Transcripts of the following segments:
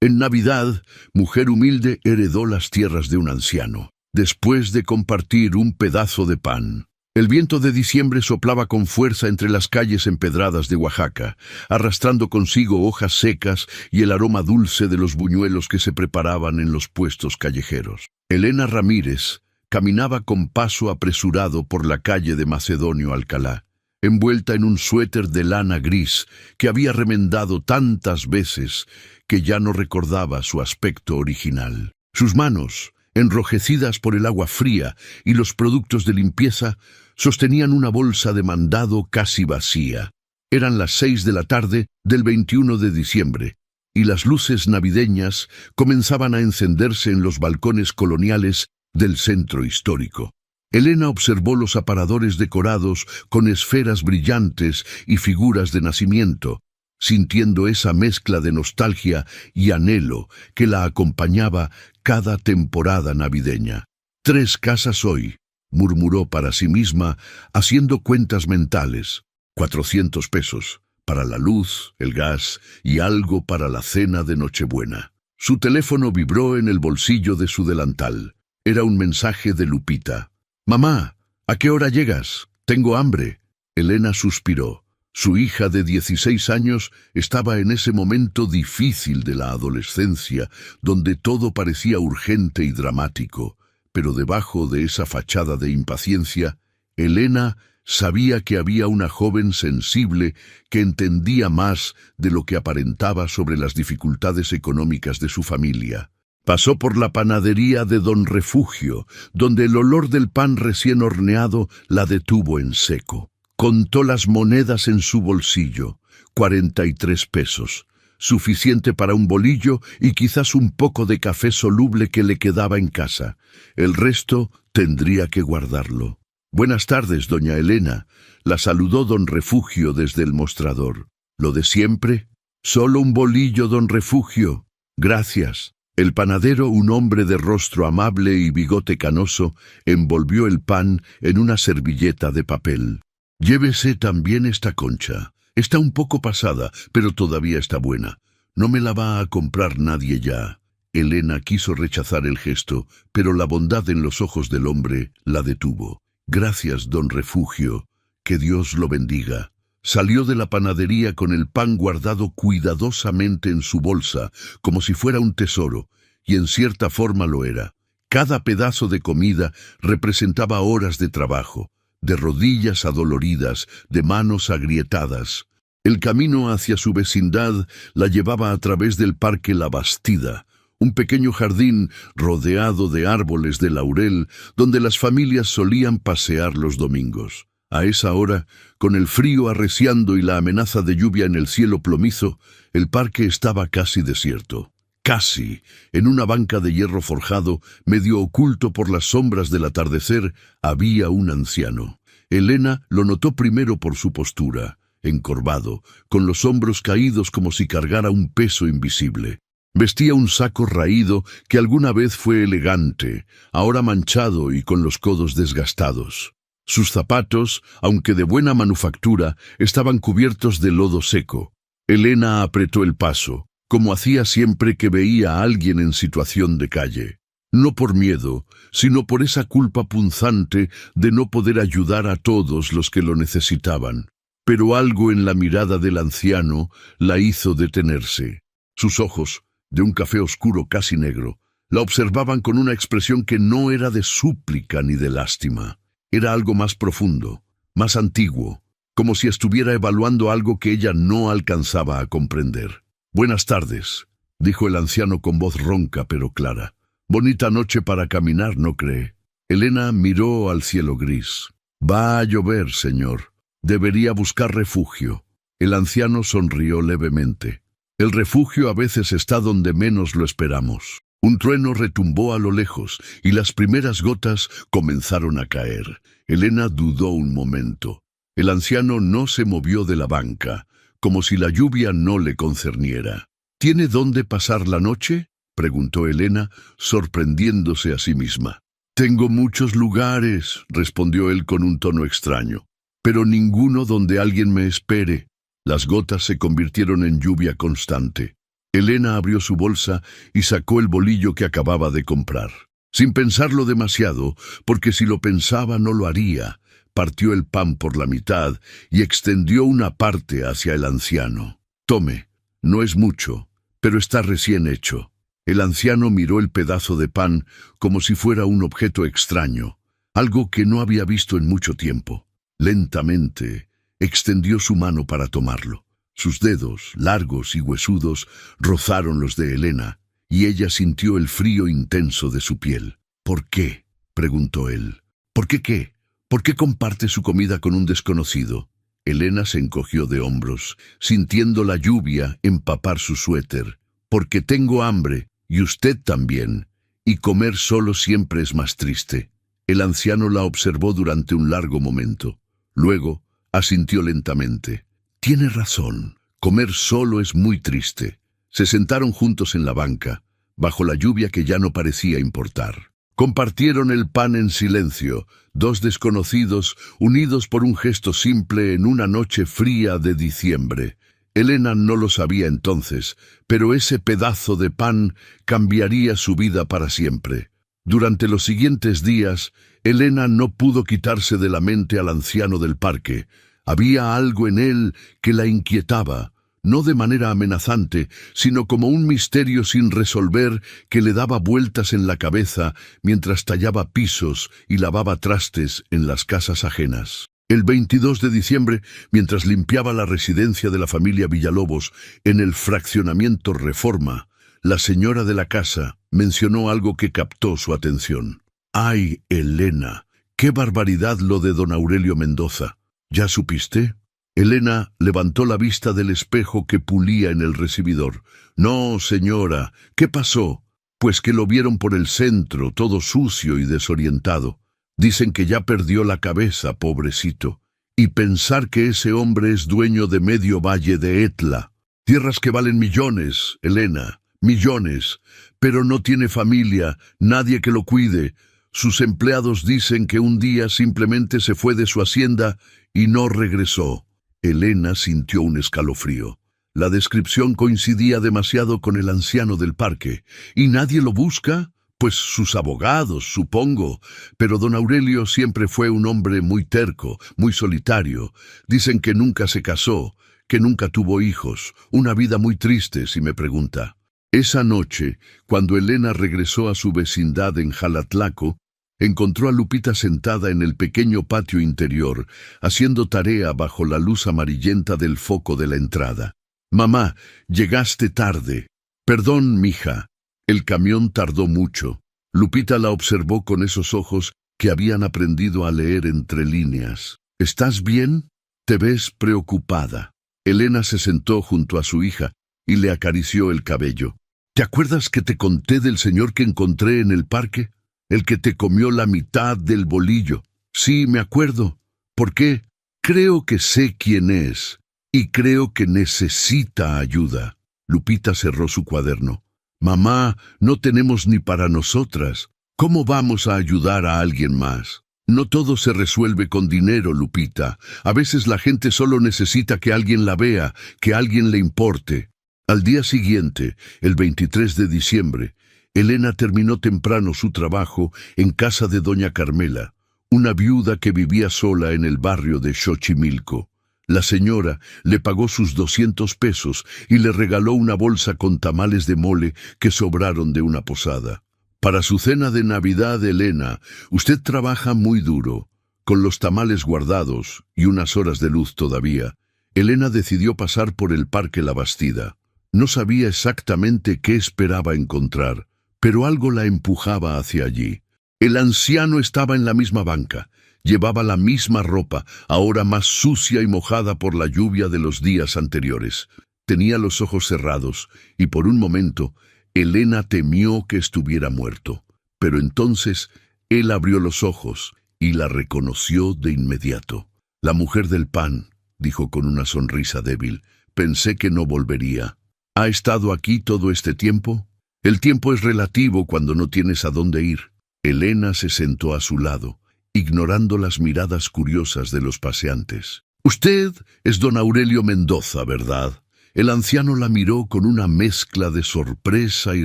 En Navidad, mujer humilde heredó las tierras de un anciano, después de compartir un pedazo de pan. El viento de diciembre soplaba con fuerza entre las calles empedradas de Oaxaca, arrastrando consigo hojas secas y el aroma dulce de los buñuelos que se preparaban en los puestos callejeros. Elena Ramírez caminaba con paso apresurado por la calle de Macedonio Alcalá, envuelta en un suéter de lana gris que había remendado tantas veces que ya no recordaba su aspecto original. Sus manos, enrojecidas por el agua fría y los productos de limpieza, sostenían una bolsa de mandado casi vacía. Eran las 6 de la tarde del 21 de diciembre, y las luces navideñas comenzaban a encenderse en los balcones coloniales del centro histórico. Elena observó los aparadores decorados con esferas brillantes y figuras de nacimiento, sintiendo esa mezcla de nostalgia y anhelo que la acompañaba cada temporada navideña. 3 casas hoy, murmuró para sí misma, haciendo cuentas mentales. 400 pesos, para la luz, el gas y algo para la cena de Nochebuena. Su teléfono vibró en el bolsillo de su delantal. Era un mensaje de Lupita. «Mamá, ¿a qué hora llegas? Tengo hambre». Elena suspiró. Su hija de 16 años estaba en ese momento difícil de la adolescencia, donde todo parecía urgente y dramático. Pero debajo de esa fachada de impaciencia, Elena sabía que había una joven sensible que entendía más de lo que aparentaba sobre las dificultades económicas de su familia. Pasó por la panadería de Don Refugio, donde el olor del pan recién horneado la detuvo en seco. Contó las monedas en su bolsillo, 43 pesos, suficiente para un bolillo y quizás un poco de café soluble que le quedaba en casa. El resto tendría que guardarlo. «Buenas tardes, doña Elena», la saludó Don Refugio desde el mostrador. «¿Lo de siempre?» «Solo un bolillo, Don Refugio». «Gracias». El panadero, un hombre de rostro amable y bigote canoso, envolvió el pan en una servilleta de papel. «Llévese también esta concha. Está un poco pasada, pero todavía está buena. No me la va a comprar nadie ya». Elena quiso rechazar el gesto, pero la bondad en los ojos del hombre la detuvo. «Gracias, Don Refugio. Que Dios lo bendiga». Salió de la panadería con el pan guardado cuidadosamente en su bolsa, como si fuera un tesoro, y en cierta forma lo era. Cada pedazo de comida representaba horas de trabajo, de rodillas adoloridas, de manos agrietadas. El camino hacia su vecindad la llevaba a través del Parque La Bastida, un pequeño jardín rodeado de árboles de laurel, donde las familias solían pasear los domingos. A esa hora, con el frío arreciando y la amenaza de lluvia en el cielo plomizo, el parque estaba casi desierto. Casi, en una banca de hierro forjado, medio oculto por las sombras del atardecer, había un anciano. Elena lo notó primero por su postura, encorvado, con los hombros caídos como si cargara un peso invisible. Vestía un saco raído que alguna vez fue elegante, ahora manchado y con los codos desgastados. Sus zapatos, aunque de buena manufactura, estaban cubiertos de lodo seco. Elena apretó el paso, como hacía siempre que veía a alguien en situación de calle. No por miedo, sino por esa culpa punzante de no poder ayudar a todos los que lo necesitaban. Pero algo en la mirada del anciano la hizo detenerse. Sus ojos, de un café oscuro casi negro, la observaban con una expresión que no era de súplica ni de lástima. Era algo más profundo, más antiguo, como si estuviera evaluando algo que ella no alcanzaba a comprender. «Buenas tardes», dijo el anciano con voz ronca pero clara. «Bonita noche para caminar, ¿no cree?» Elena miró al cielo gris. «Va a llover, señor. Debería buscar refugio». El anciano sonrió levemente. «El refugio a veces está donde menos lo esperamos». Un trueno retumbó a lo lejos y las primeras gotas comenzaron a caer. Elena dudó un momento. El anciano no se movió de la banca, como si la lluvia no le concerniera. «¿Tiene dónde pasar la noche?», preguntó Elena, sorprendiéndose a sí misma. «Tengo muchos lugares», respondió él con un tono extraño, «pero ninguno donde alguien me espere». Las gotas se convirtieron en lluvia constante. Elena abrió su bolsa y sacó el bolillo que acababa de comprar. Sin pensarlo demasiado, porque si lo pensaba no lo haría, partió el pan por la mitad y extendió una parte hacia el anciano. «Tome, no es mucho, pero está recién hecho». El anciano miró el pedazo de pan como si fuera un objeto extraño, algo que no había visto en mucho tiempo. Lentamente, extendió su mano para tomarlo. Sus dedos, largos y huesudos, rozaron los de Elena, y ella sintió el frío intenso de su piel. «¿Por qué?», preguntó él. «¿Por qué qué? ¿Por qué comparte su comida con un desconocido?». Elena se encogió de hombros, sintiendo la lluvia empapar su suéter. «Porque tengo hambre, y usted también, y comer solo siempre es más triste». El anciano la observó durante un largo momento. Luego, asintió lentamente. «Tiene razón, comer solo es muy triste». Se sentaron juntos en la banca, bajo la lluvia que ya no parecía importar. Compartieron el pan en silencio, dos desconocidos unidos por un gesto simple en una noche fría de diciembre. Elena no lo sabía entonces, pero ese pedazo de pan cambiaría su vida para siempre. Durante los siguientes días, Elena no pudo quitarse de la mente al anciano del parque. Había algo en él que la inquietaba, no de manera amenazante, sino como un misterio sin resolver que le daba vueltas en la cabeza mientras tallaba pisos y lavaba trastes en las casas ajenas. El 22 de diciembre, mientras limpiaba la residencia de la familia Villalobos en el fraccionamiento Reforma, la señora de la casa mencionó algo que captó su atención. «Ay, Elena, qué barbaridad lo de don Aurelio Mendoza. ¿Ya supiste?». Elena levantó la vista del espejo que pulía en el recibidor. «No, señora, ¿qué pasó?». «Pues que lo vieron por el centro, todo sucio y desorientado. Dicen que ya perdió la cabeza, pobrecito. Y pensar que ese hombre es dueño de medio valle de Etla. Tierras que valen millones, Elena, millones. Pero no tiene familia, nadie que lo cuide. Sus empleados dicen que un día simplemente se fue de su hacienda y no regresó». Elena sintió un escalofrío. La descripción coincidía demasiado con el anciano del parque. «¿Y nadie lo busca?». «Pues sus abogados, supongo. Pero don Aurelio siempre fue un hombre muy terco, muy solitario. Dicen que nunca se casó, que nunca tuvo hijos. Una vida muy triste, si me pregunta». Esa noche, cuando Elena regresó a su vecindad en Jalatlaco, encontró a Lupita sentada en el pequeño patio interior, haciendo tarea bajo la luz amarillenta del foco de la entrada. «Mamá, llegaste tarde». «Perdón, mija. El camión tardó mucho». Lupita la observó con esos ojos que habían aprendido a leer entre líneas. «¿Estás bien? Te ves preocupada». Elena se sentó junto a su hija y le acarició el cabello. «¿Te acuerdas que te conté del señor que encontré en el parque? El que te comió la mitad del bolillo». «Sí, me acuerdo». «¿Por qué?». «Creo que sé quién es, y creo que necesita ayuda». Lupita cerró su cuaderno. «Mamá, no tenemos ni para nosotras. ¿Cómo vamos a ayudar a alguien más?». «No todo se resuelve con dinero, Lupita. A veces la gente solo necesita que alguien la vea, que alguien le importe». Al día siguiente, el 23 de diciembre, Elena terminó temprano su trabajo en casa de doña Carmela, una viuda que vivía sola en el barrio de Xochimilco. La señora le pagó sus 200 pesos y le regaló una bolsa con tamales de mole que sobraron de una posada. «Para su cena de Navidad, Elena, usted trabaja muy duro». Con los tamales guardados y unas horas de luz todavía, Elena decidió pasar por el Parque La Bastida. No sabía exactamente qué esperaba encontrar, pero algo la empujaba hacia allí. El anciano estaba en la misma banca. Llevaba la misma ropa, ahora más sucia y mojada por la lluvia de los días anteriores. Tenía los ojos cerrados, y por un momento, Elena temió que estuviera muerto. Pero entonces, él abrió los ojos y la reconoció de inmediato. «La mujer del pan», dijo con una sonrisa débil. «Pensé que no volvería». «¿Ha estado aquí todo este tiempo?». «El tiempo es relativo cuando no tienes a dónde ir». Elena se sentó a su lado, ignorando las miradas curiosas de los paseantes. «Usted es don Aurelio Mendoza, ¿verdad?». El anciano la miró con una mezcla de sorpresa y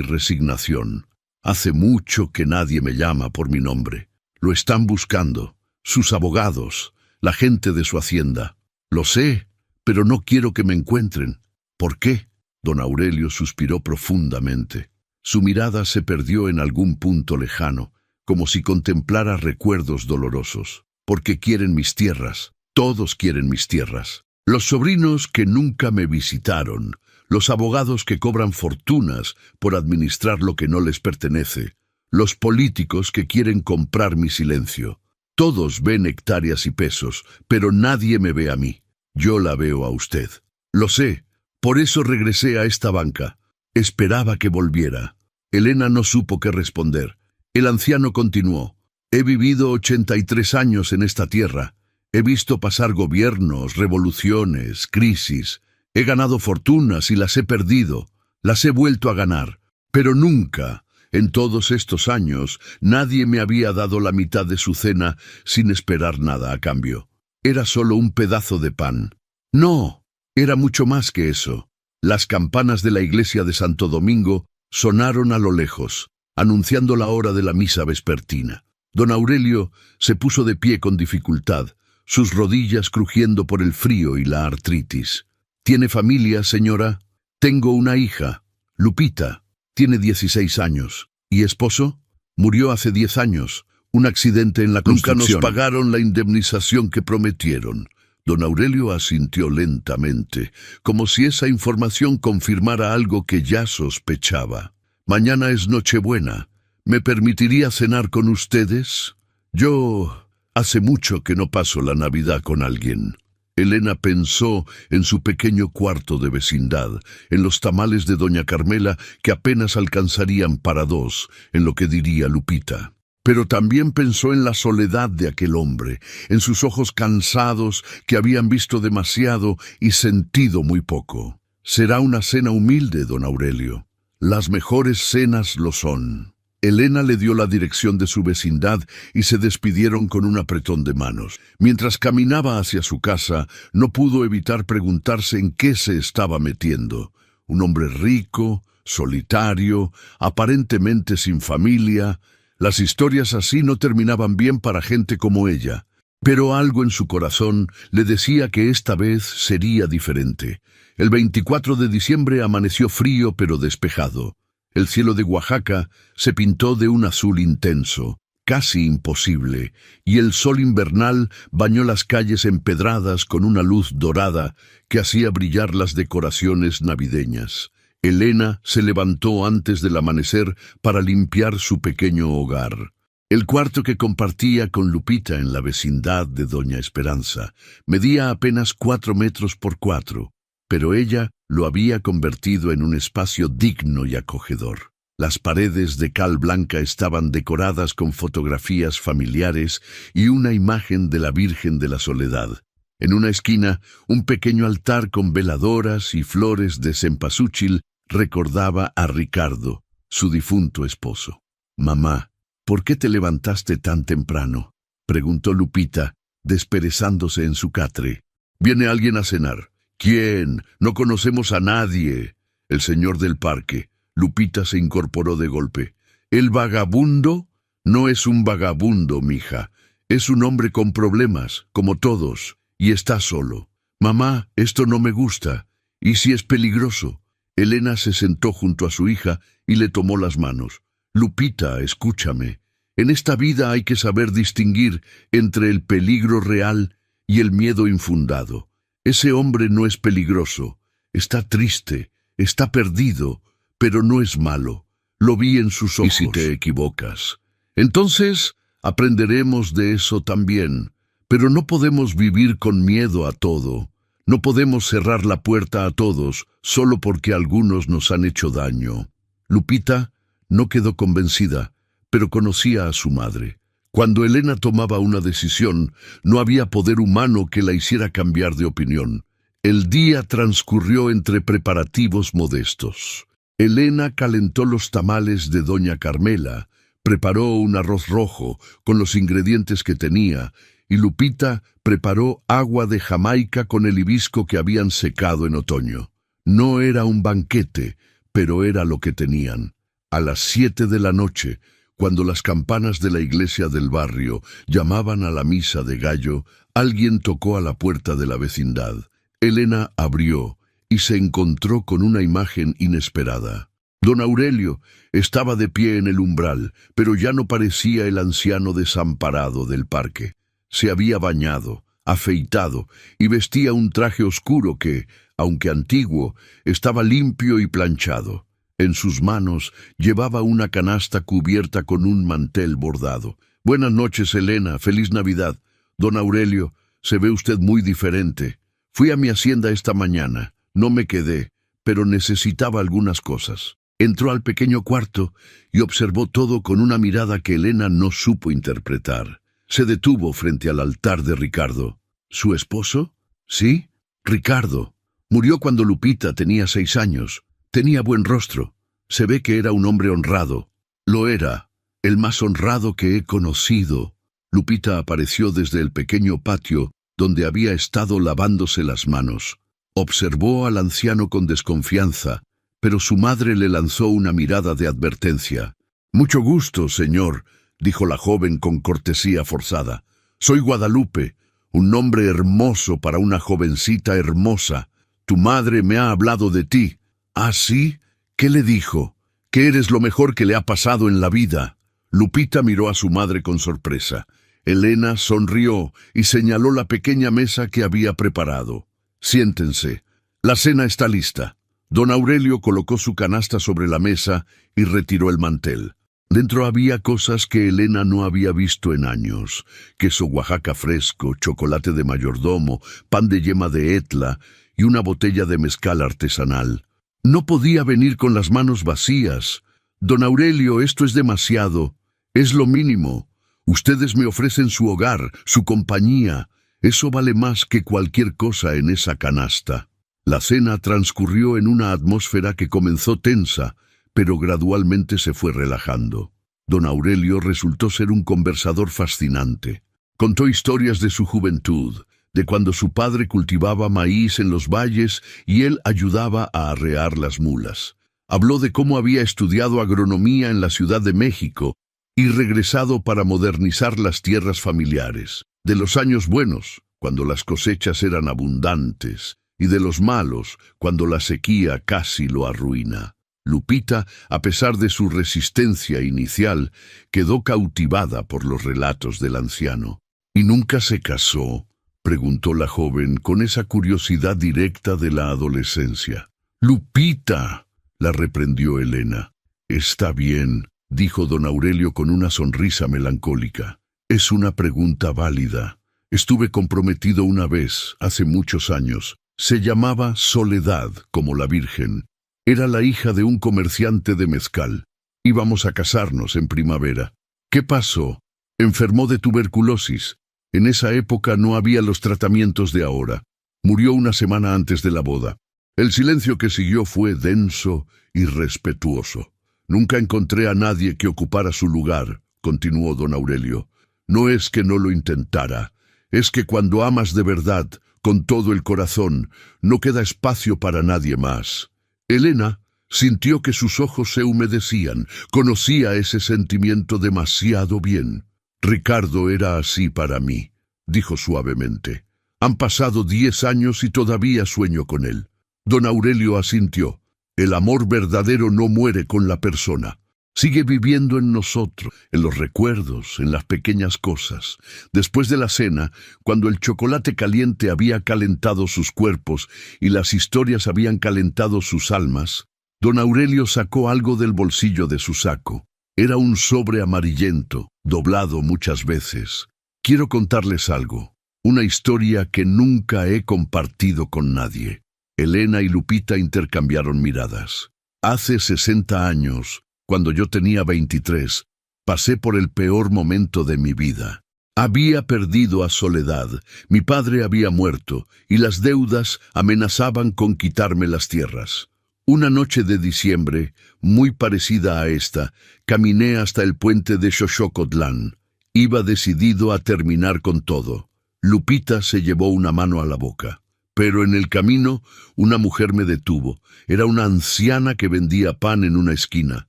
resignación. Hace mucho que nadie me llama por mi nombre. Lo están buscando, sus abogados, la gente de su hacienda. Lo sé, pero no quiero que me encuentren. ¿Por qué? Don Aurelio suspiró profundamente. Su mirada se perdió en algún punto lejano, como si contemplara recuerdos dolorosos. Porque quieren mis tierras, todos quieren mis tierras. Los sobrinos que nunca me visitaron, los abogados que cobran fortunas por administrar lo que no les pertenece, los políticos que quieren comprar mi silencio. Todos ven hectáreas y pesos, pero nadie me ve a mí. Yo la veo a usted. Lo sé, por eso regresé a esta banca. Esperaba que volviera. Elena no supo qué responder. El anciano continuó. He vivido 83 años en esta tierra. He visto pasar gobiernos, revoluciones, crisis. He ganado fortunas y las he perdido. Las he vuelto a ganar. Pero nunca, en todos estos años, nadie me había dado la mitad de su cena sin esperar nada a cambio. Era solo un pedazo de pan. No, era mucho más que eso. Las campanas de la iglesia de Santo Domingo sonaron a lo lejos, anunciando la hora de la misa vespertina. Don Aurelio se puso de pie con dificultad, sus rodillas crujiendo por el frío y la artritis. ¿Tiene familia, señora? Tengo una hija, Lupita. Tiene 16 años. ¿Y esposo? Murió hace 10 años. Un accidente en la construcción. Nunca nos pagaron la indemnización que prometieron. Don Aurelio asintió lentamente, como si esa información confirmara algo que ya sospechaba. Mañana es Nochebuena. ¿Me permitiría cenar con ustedes? Yo hace mucho que no paso la Navidad con alguien. Elena pensó en su pequeño cuarto de vecindad, en los tamales de doña Carmela que apenas alcanzarían para dos, en lo que diría Lupita. Pero también pensó en la soledad de aquel hombre, en sus ojos cansados que habían visto demasiado y sentido muy poco. Será una cena humilde, don Aurelio. Las mejores cenas lo son. Elena le dio la dirección de su vecindad y se despidieron con un apretón de manos. Mientras caminaba hacia su casa, no pudo evitar preguntarse en qué se estaba metiendo. Un hombre rico, solitario, aparentemente sin familia. Las historias así no terminaban bien para gente como ella. Pero algo en su corazón le decía que esta vez sería diferente. El 24 de diciembre amaneció frío pero despejado. El cielo de Oaxaca se pintó de un azul intenso, casi imposible, y el sol invernal bañó las calles empedradas con una luz dorada que hacía brillar las decoraciones navideñas. Elena se levantó antes del amanecer para limpiar su pequeño hogar. El cuarto que compartía con Lupita en la vecindad de Doña Esperanza medía apenas 4 metros por 4, pero ella lo había convertido en un espacio digno y acogedor. Las paredes de cal blanca estaban decoradas con fotografías familiares y una imagen de la Virgen de la Soledad. En una esquina, un pequeño altar con veladoras y flores de cempasúchil recordaba a Ricardo, su difunto esposo. «Mamá, ¿por qué te levantaste tan temprano?», preguntó Lupita, desperezándose en su catre. «¿Viene alguien a cenar?». «¿Quién? No conocemos a nadie». «El señor del parque». Lupita se incorporó de golpe. «¿El vagabundo?» «No es un vagabundo, mija. Es un hombre con problemas, como todos, y está solo». «Mamá, esto no me gusta. ¿Y si es peligroso?». Elena se sentó junto a su hija y le tomó las manos. «Lupita, escúchame. En esta vida hay que saber distinguir entre el peligro real y el miedo infundado. Ese hombre no es peligroso. Está triste, está perdido, pero no es malo. Lo vi en sus ojos». «¿Y si te equivocas?». «Entonces aprenderemos de eso también. Pero no podemos vivir con miedo a todo. No podemos cerrar la puerta a todos solo porque algunos nos han hecho daño». Lupita no quedó convencida, pero conocía a su madre. Cuando Elena tomaba una decisión, no había poder humano que la hiciera cambiar de opinión. El día transcurrió entre preparativos modestos. Elena calentó los tamales de doña Carmela, preparó un arroz rojo con los ingredientes que tenía, y Lupita preparó agua de Jamaica con el hibisco que habían secado en otoño. No era un banquete, pero era lo que tenían. A las 7 de la noche, cuando las campanas de la iglesia del barrio llamaban a la misa de gallo, alguien tocó a la puerta de la vecindad. Elena abrió y se encontró con una imagen inesperada. Don Aurelio estaba de pie en el umbral, pero ya no parecía el anciano desamparado del parque. Se había bañado, afeitado y vestía un traje oscuro que, aunque antiguo, estaba limpio y planchado. En sus manos llevaba una canasta cubierta con un mantel bordado. «Buenas noches, Elena. Feliz Navidad. Don Aurelio, se ve usted muy diferente. Fui a mi hacienda esta mañana. No me quedé, pero necesitaba algunas cosas». Entró al pequeño cuarto y observó todo con una mirada que Elena no supo interpretar. Se detuvo frente al altar de Ricardo. ¿Su esposo? Sí, Ricardo. Murió cuando Lupita tenía 6 años. Tenía buen rostro. Se ve que era un hombre honrado. Lo era, el más honrado que he conocido. Lupita apareció desde el pequeño patio donde había estado lavándose las manos. Observó al anciano con desconfianza, pero su madre le lanzó una mirada de advertencia. «Mucho gusto, señor», dijo la joven con cortesía forzada. «Soy Guadalupe, un nombre hermoso para una jovencita hermosa. Tu madre me ha hablado de ti». «¿Ah, sí? ¿Qué le dijo? Que eres lo mejor que le ha pasado en la vida». Lupita miró a su madre con sorpresa. Elena sonrió y señaló la pequeña mesa que había preparado. «Siéntense. La cena está lista». Don Aurelio colocó su canasta sobre la mesa y retiró el mantel. Dentro había cosas que Elena no había visto en años: queso Oaxaca fresco, chocolate de mayordomo, pan de yema de Etla y una botella de mezcal artesanal. No podía venir con las manos vacías. «Don Aurelio, esto es demasiado. Es lo mínimo. Ustedes me ofrecen su hogar, su compañía. Eso vale más que cualquier cosa en esa canasta». La cena transcurrió en una atmósfera que comenzó tensa, pero gradualmente se fue relajando. Don Aurelio resultó ser un conversador fascinante. Contó historias de su juventud, de cuando su padre cultivaba maíz en los valles y él ayudaba a arrear las mulas. Habló de cómo había estudiado agronomía en la Ciudad de México y regresado para modernizar las tierras familiares, de los años buenos, cuando las cosechas eran abundantes, y de los malos, cuando la sequía casi lo arruina. Lupita, a pesar de su resistencia inicial, quedó cautivada por los relatos del anciano. «¿Y nunca se casó?», preguntó la joven con esa curiosidad directa de la adolescencia. «Lupita», la reprendió Elena. «Está bien», dijo don Aurelio con una sonrisa melancólica. «Es una pregunta válida. Estuve comprometido una vez, hace muchos años. Se llamaba Soledad, como la Virgen. Era la hija de un comerciante de mezcal. Íbamos a casarnos en primavera. ¿Qué pasó? Enfermó de tuberculosis. En esa época no había los tratamientos de ahora. Murió una semana antes de la boda. El silencio que siguió fue denso y respetuoso. Nunca encontré a nadie que ocupara su lugar», continuó don Aurelio. «No es que no lo intentara. Es que cuando amas de verdad, con todo el corazón, no queda espacio para nadie más». Elena sintió que sus ojos se humedecían. Conocía ese sentimiento demasiado bien. «Ricardo era así para mí», dijo suavemente. «Han pasado 10 años y todavía sueño con él». Don Aurelio asintió. «El amor verdadero no muere con la persona. Sigue viviendo en nosotros, en los recuerdos, en las pequeñas cosas». Después de la cena, cuando el chocolate caliente había calentado sus cuerpos y las historias habían calentado sus almas, don Aurelio sacó algo del bolsillo de su saco. Era un sobre amarillento, doblado muchas veces. «Quiero contarles algo, una historia que nunca he compartido con nadie». Elena y Lupita intercambiaron miradas. «Hace 60 años, cuando yo tenía 23, pasé por el peor momento de mi vida. Había perdido a Soledad, mi padre había muerto, y las deudas amenazaban con quitarme las tierras. Una noche de diciembre, muy parecida a esta, caminé hasta el puente de Xochocotlán. Iba decidido a terminar con todo. Lupita se llevó una mano a la boca. Pero en el camino, una mujer me detuvo. Era una anciana que vendía pan en una esquina.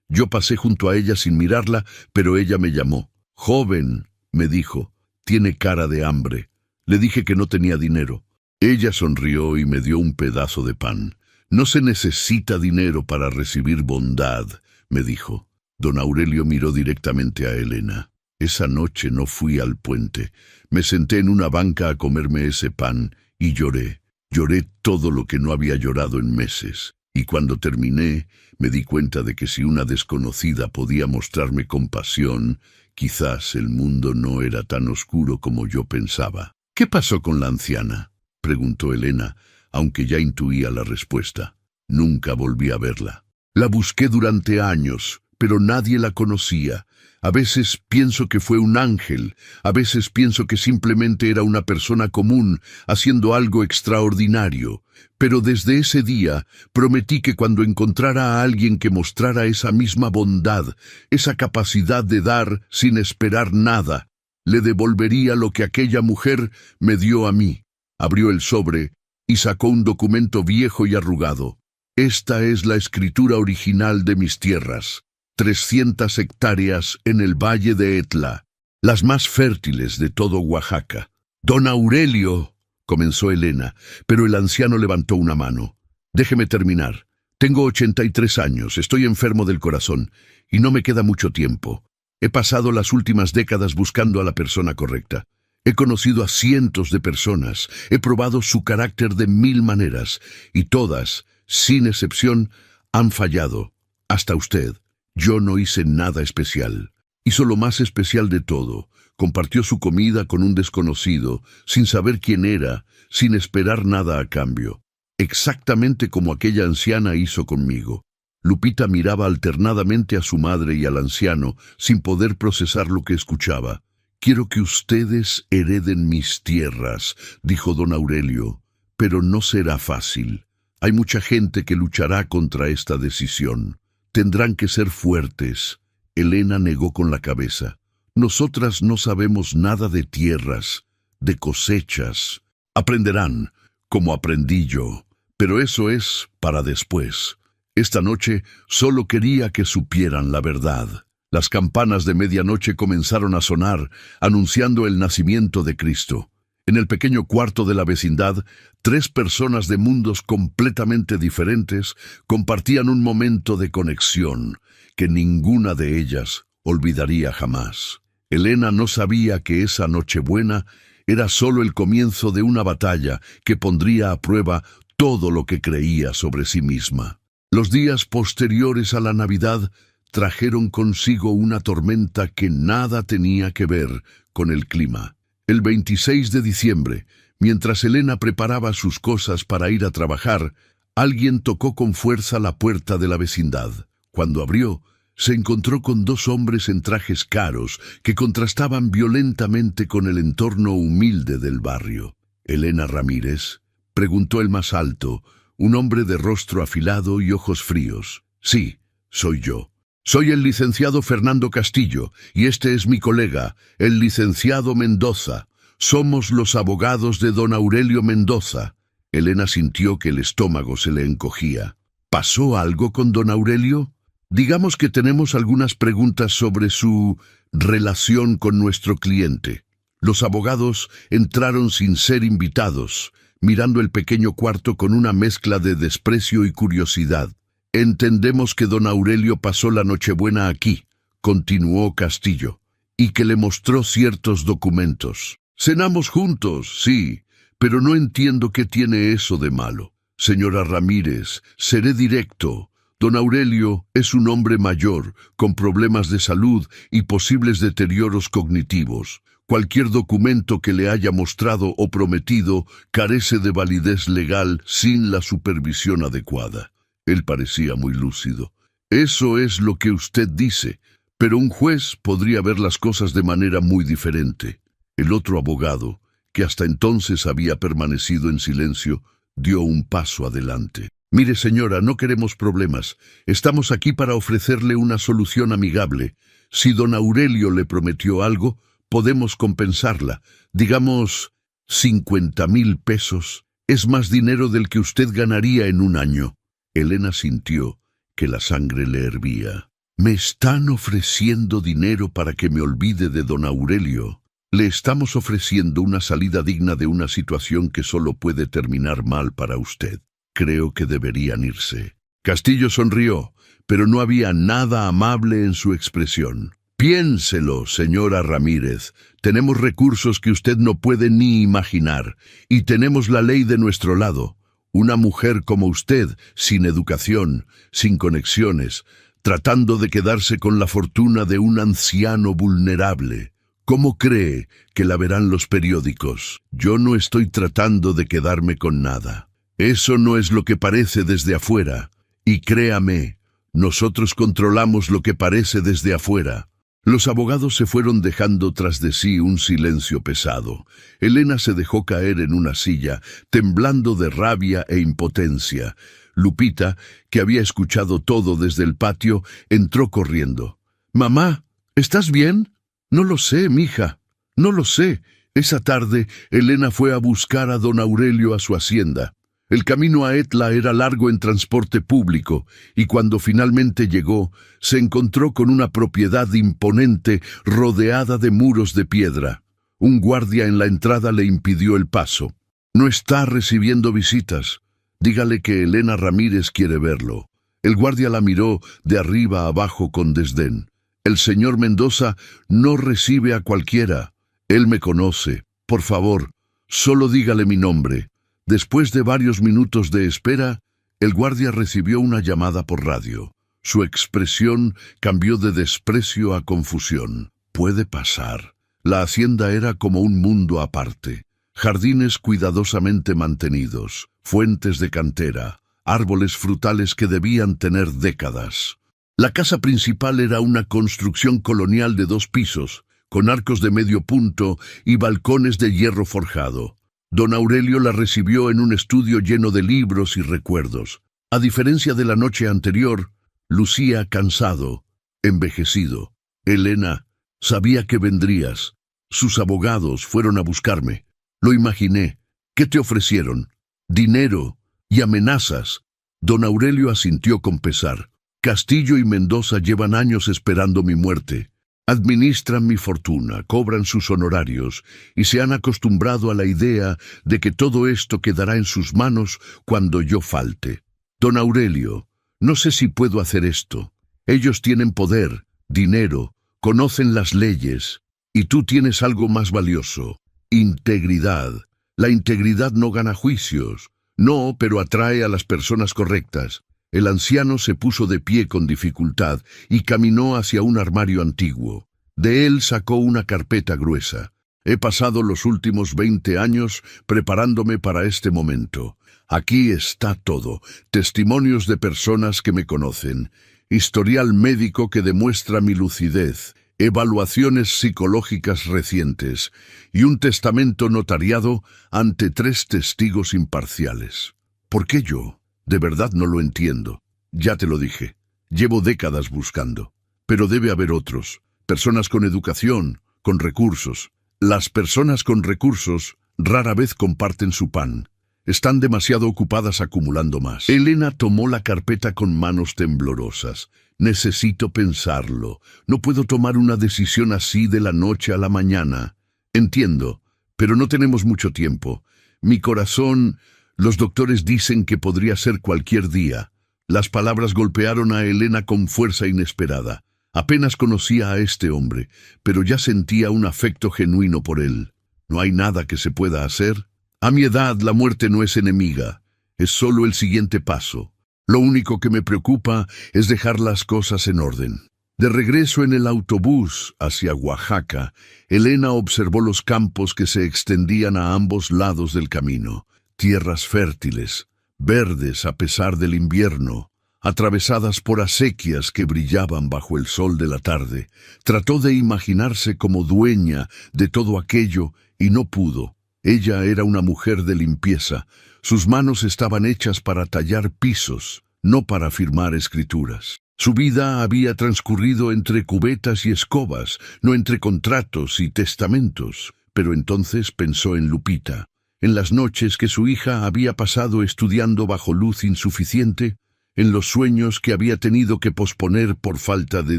Yo pasé junto a ella sin mirarla, pero ella me llamó. «Joven», me dijo, «tiene cara de hambre». Le dije que no tenía dinero. Ella sonrió y me dio un pedazo de pan. «No se necesita dinero para recibir bondad», me dijo. Don Aurelio miró directamente a Elena. Esa noche no fui al puente. Me senté en una banca a comerme ese pan y lloré. Lloré todo lo que no había llorado en meses. Y cuando terminé, me di cuenta de que si una desconocida podía mostrarme compasión, quizás el mundo no era tan oscuro como yo pensaba. «¿Qué pasó con la anciana?», preguntó Elena, aunque ya intuía la respuesta. Nunca volví a verla. La busqué durante años, pero nadie la conocía. A veces pienso que fue un ángel, a veces pienso que simplemente era una persona común, haciendo algo extraordinario. Pero desde ese día prometí que cuando encontrara a alguien que mostrara esa misma bondad, esa capacidad de dar sin esperar nada, le devolvería lo que aquella mujer me dio a mí. Abrió el sobre y sacó un documento viejo y arrugado. «Esta es la escritura original de mis tierras. 300 hectáreas en el valle de Etla, las más fértiles de todo Oaxaca». «Don Aurelio», comenzó Elena, pero el anciano levantó una mano. «Déjeme terminar. Tengo 83 años, estoy enfermo del corazón, y no me queda mucho tiempo. He pasado las últimas décadas buscando a la persona correcta. He conocido a cientos de personas, he probado su carácter de 1000 maneras, y todas, sin excepción, han fallado. Hasta usted. Yo no hice nada especial. Hizo lo más especial de todo. Compartió su comida con un desconocido, sin saber quién era, sin esperar nada a cambio. Exactamente como aquella anciana hizo conmigo». Lupita miraba alternadamente a su madre y al anciano, sin poder procesar lo que escuchaba. «Quiero que ustedes hereden mis tierras», dijo don Aurelio, «pero no será fácil. Hay mucha gente que luchará contra esta decisión. Tendrán que ser fuertes». Elena negó con la cabeza. «Nosotras no sabemos nada de tierras, de cosechas. Aprenderán, como aprendí yo, pero eso es para después. Esta noche solo quería que supieran la verdad». Las campanas de medianoche comenzaron a sonar, anunciando el nacimiento de Cristo. En el pequeño cuarto de la vecindad, 3 personas de mundos completamente diferentes compartían un momento de conexión que ninguna de ellas olvidaría jamás. Elena no sabía que esa Nochebuena era solo el comienzo de una batalla que pondría a prueba todo lo que creía sobre sí misma. Los días posteriores a la Navidad trajeron consigo una tormenta que nada tenía que ver con el clima. El 26 de diciembre, mientras Elena preparaba sus cosas para ir a trabajar, alguien tocó con fuerza la puerta de la vecindad. Cuando abrió, se encontró con 2 hombres en trajes caros que contrastaban violentamente con el entorno humilde del barrio. «¿Elena Ramírez?», preguntó el más alto, un hombre de rostro afilado y ojos fríos. «Sí, soy yo. Soy el licenciado Fernando Castillo, y este es mi colega, el licenciado Mendoza. Somos los abogados de don Aurelio Mendoza». Elena sintió que el estómago se le encogía. «¿Pasó algo con don Aurelio?». «Digamos que tenemos algunas preguntas sobre su relación con nuestro cliente». Los abogados entraron sin ser invitados, mirando el pequeño cuarto con una mezcla de desprecio y curiosidad. «Entendemos que don Aurelio pasó la Nochebuena aquí», continuó Castillo, «y que le mostró ciertos documentos. Cenamos juntos, sí, pero no entiendo qué tiene eso de malo. Señora Ramírez, seré directo. Don Aurelio es un hombre mayor, con problemas de salud y posibles deterioros cognitivos. Cualquier documento que le haya mostrado o prometido carece de validez legal sin la supervisión adecuada». Él parecía muy lúcido. «Eso es lo que usted dice, pero un juez podría ver las cosas de manera muy diferente». El otro abogado, que hasta entonces había permanecido en silencio, dio un paso adelante. «Mire, señora, no queremos problemas. Estamos aquí para ofrecerle una solución amigable. Si don Aurelio le prometió algo, podemos compensarla. Digamos, 50,000 pesos». Es más dinero del que usted ganaría en un año. Elena sintió que la sangre le hervía. Me están ofreciendo dinero para que me olvide de don Aurelio. Le estamos ofreciendo una salida digna de una situación que solo puede terminar mal para usted. Creo que deberían irse. Castillo sonrió, pero no había nada amable en su expresión. Piénselo, señora Ramírez. Tenemos recursos que usted no puede ni imaginar, y tenemos la ley de nuestro lado. Una mujer como usted, sin educación, sin conexiones, tratando de quedarse con la fortuna de un anciano vulnerable. ¿Cómo cree que la verán los periódicos? Yo no estoy tratando de quedarme con nada. Eso no es lo que parece desde afuera. Y créame, nosotros controlamos lo que parece desde afuera. Los abogados se fueron dejando tras de sí un silencio pesado. Elena se dejó caer en una silla, temblando de rabia e impotencia. Lupita, que había escuchado todo desde el patio, entró corriendo. «Mamá, ¿estás bien?» «No lo sé, mija, no lo sé». Esa tarde, Elena fue a buscar a don Aurelio a su hacienda. El camino a Etla era largo en transporte público, y cuando finalmente llegó, se encontró con una propiedad imponente rodeada de muros de piedra. Un guardia en la entrada le impidió el paso. «No está recibiendo visitas. Dígale que Elena Ramírez quiere verlo». El guardia la miró de arriba a abajo con desdén. «El señor Mendoza no recibe a cualquiera. Él me conoce. Por favor, solo dígale mi nombre». Después de varios minutos de espera, el guardia recibió una llamada por radio. Su expresión cambió de desprecio a confusión. «Puede pasar». La hacienda era como un mundo aparte. Jardines cuidadosamente mantenidos, fuentes de cantera, árboles frutales que debían tener décadas. La casa principal era una construcción colonial de 2 pisos, con arcos de medio punto y balcones de hierro forjado. Don Aurelio la recibió en un estudio lleno de libros y recuerdos. A diferencia de la noche anterior, lucía cansado, envejecido. «Elena, sabía que vendrías. Sus abogados fueron a buscarme. Lo imaginé. ¿Qué te ofrecieron? Dinero y amenazas». Don Aurelio asintió con pesar. «Castillo y Mendoza llevan años esperando mi muerte. Administran mi fortuna, cobran sus honorarios y se han acostumbrado a la idea de que todo esto quedará en sus manos cuando yo falte. Don Aurelio, no sé si puedo hacer esto. Ellos tienen poder, dinero, conocen las leyes, y tú tienes algo más valioso: integridad. La integridad no gana juicios. No, pero atrae a las personas correctas». El anciano se puso de pie con dificultad y caminó hacia un armario antiguo. De él sacó una carpeta gruesa. «He pasado los últimos 20 años preparándome para este momento. Aquí está todo: testimonios de personas que me conocen, historial médico que demuestra mi lucidez, evaluaciones psicológicas recientes y un testamento notariado ante 3 testigos imparciales». «¿Por qué yo? De verdad no lo entiendo. Ya te lo dije. Llevo décadas buscando. Pero debe haber otros. Personas con educación, con recursos. Las personas con recursos rara vez comparten su pan. Están demasiado ocupadas acumulando más». Elena tomó la carpeta con manos temblorosas. «Necesito pensarlo. No puedo tomar una decisión así de la noche a la mañana. Entiendo, pero no tenemos mucho tiempo. Mi corazón... Los doctores dicen que podría ser cualquier día». Las palabras golpearon a Elena con fuerza inesperada. Apenas conocía a este hombre, pero ya sentía un afecto genuino por él. «¿No hay nada que se pueda hacer? A mi edad la muerte no es enemiga. Es solo el siguiente paso. Lo único que me preocupa es dejar las cosas en orden». De regreso en el autobús hacia Oaxaca, Elena observó los campos que se extendían a ambos lados del camino. Tierras fértiles, verdes a pesar del invierno, atravesadas por acequias que brillaban bajo el sol de la tarde. Trató de imaginarse como dueña de todo aquello y no pudo. Ella era una mujer de limpieza. Sus manos estaban hechas para tallar pisos, no para firmar escrituras. Su vida había transcurrido entre cubetas y escobas, no entre contratos y testamentos. Pero entonces pensó en Lupita. en las noches que su hija había pasado estudiando bajo luz insuficiente, en los sueños que había tenido que posponer por falta de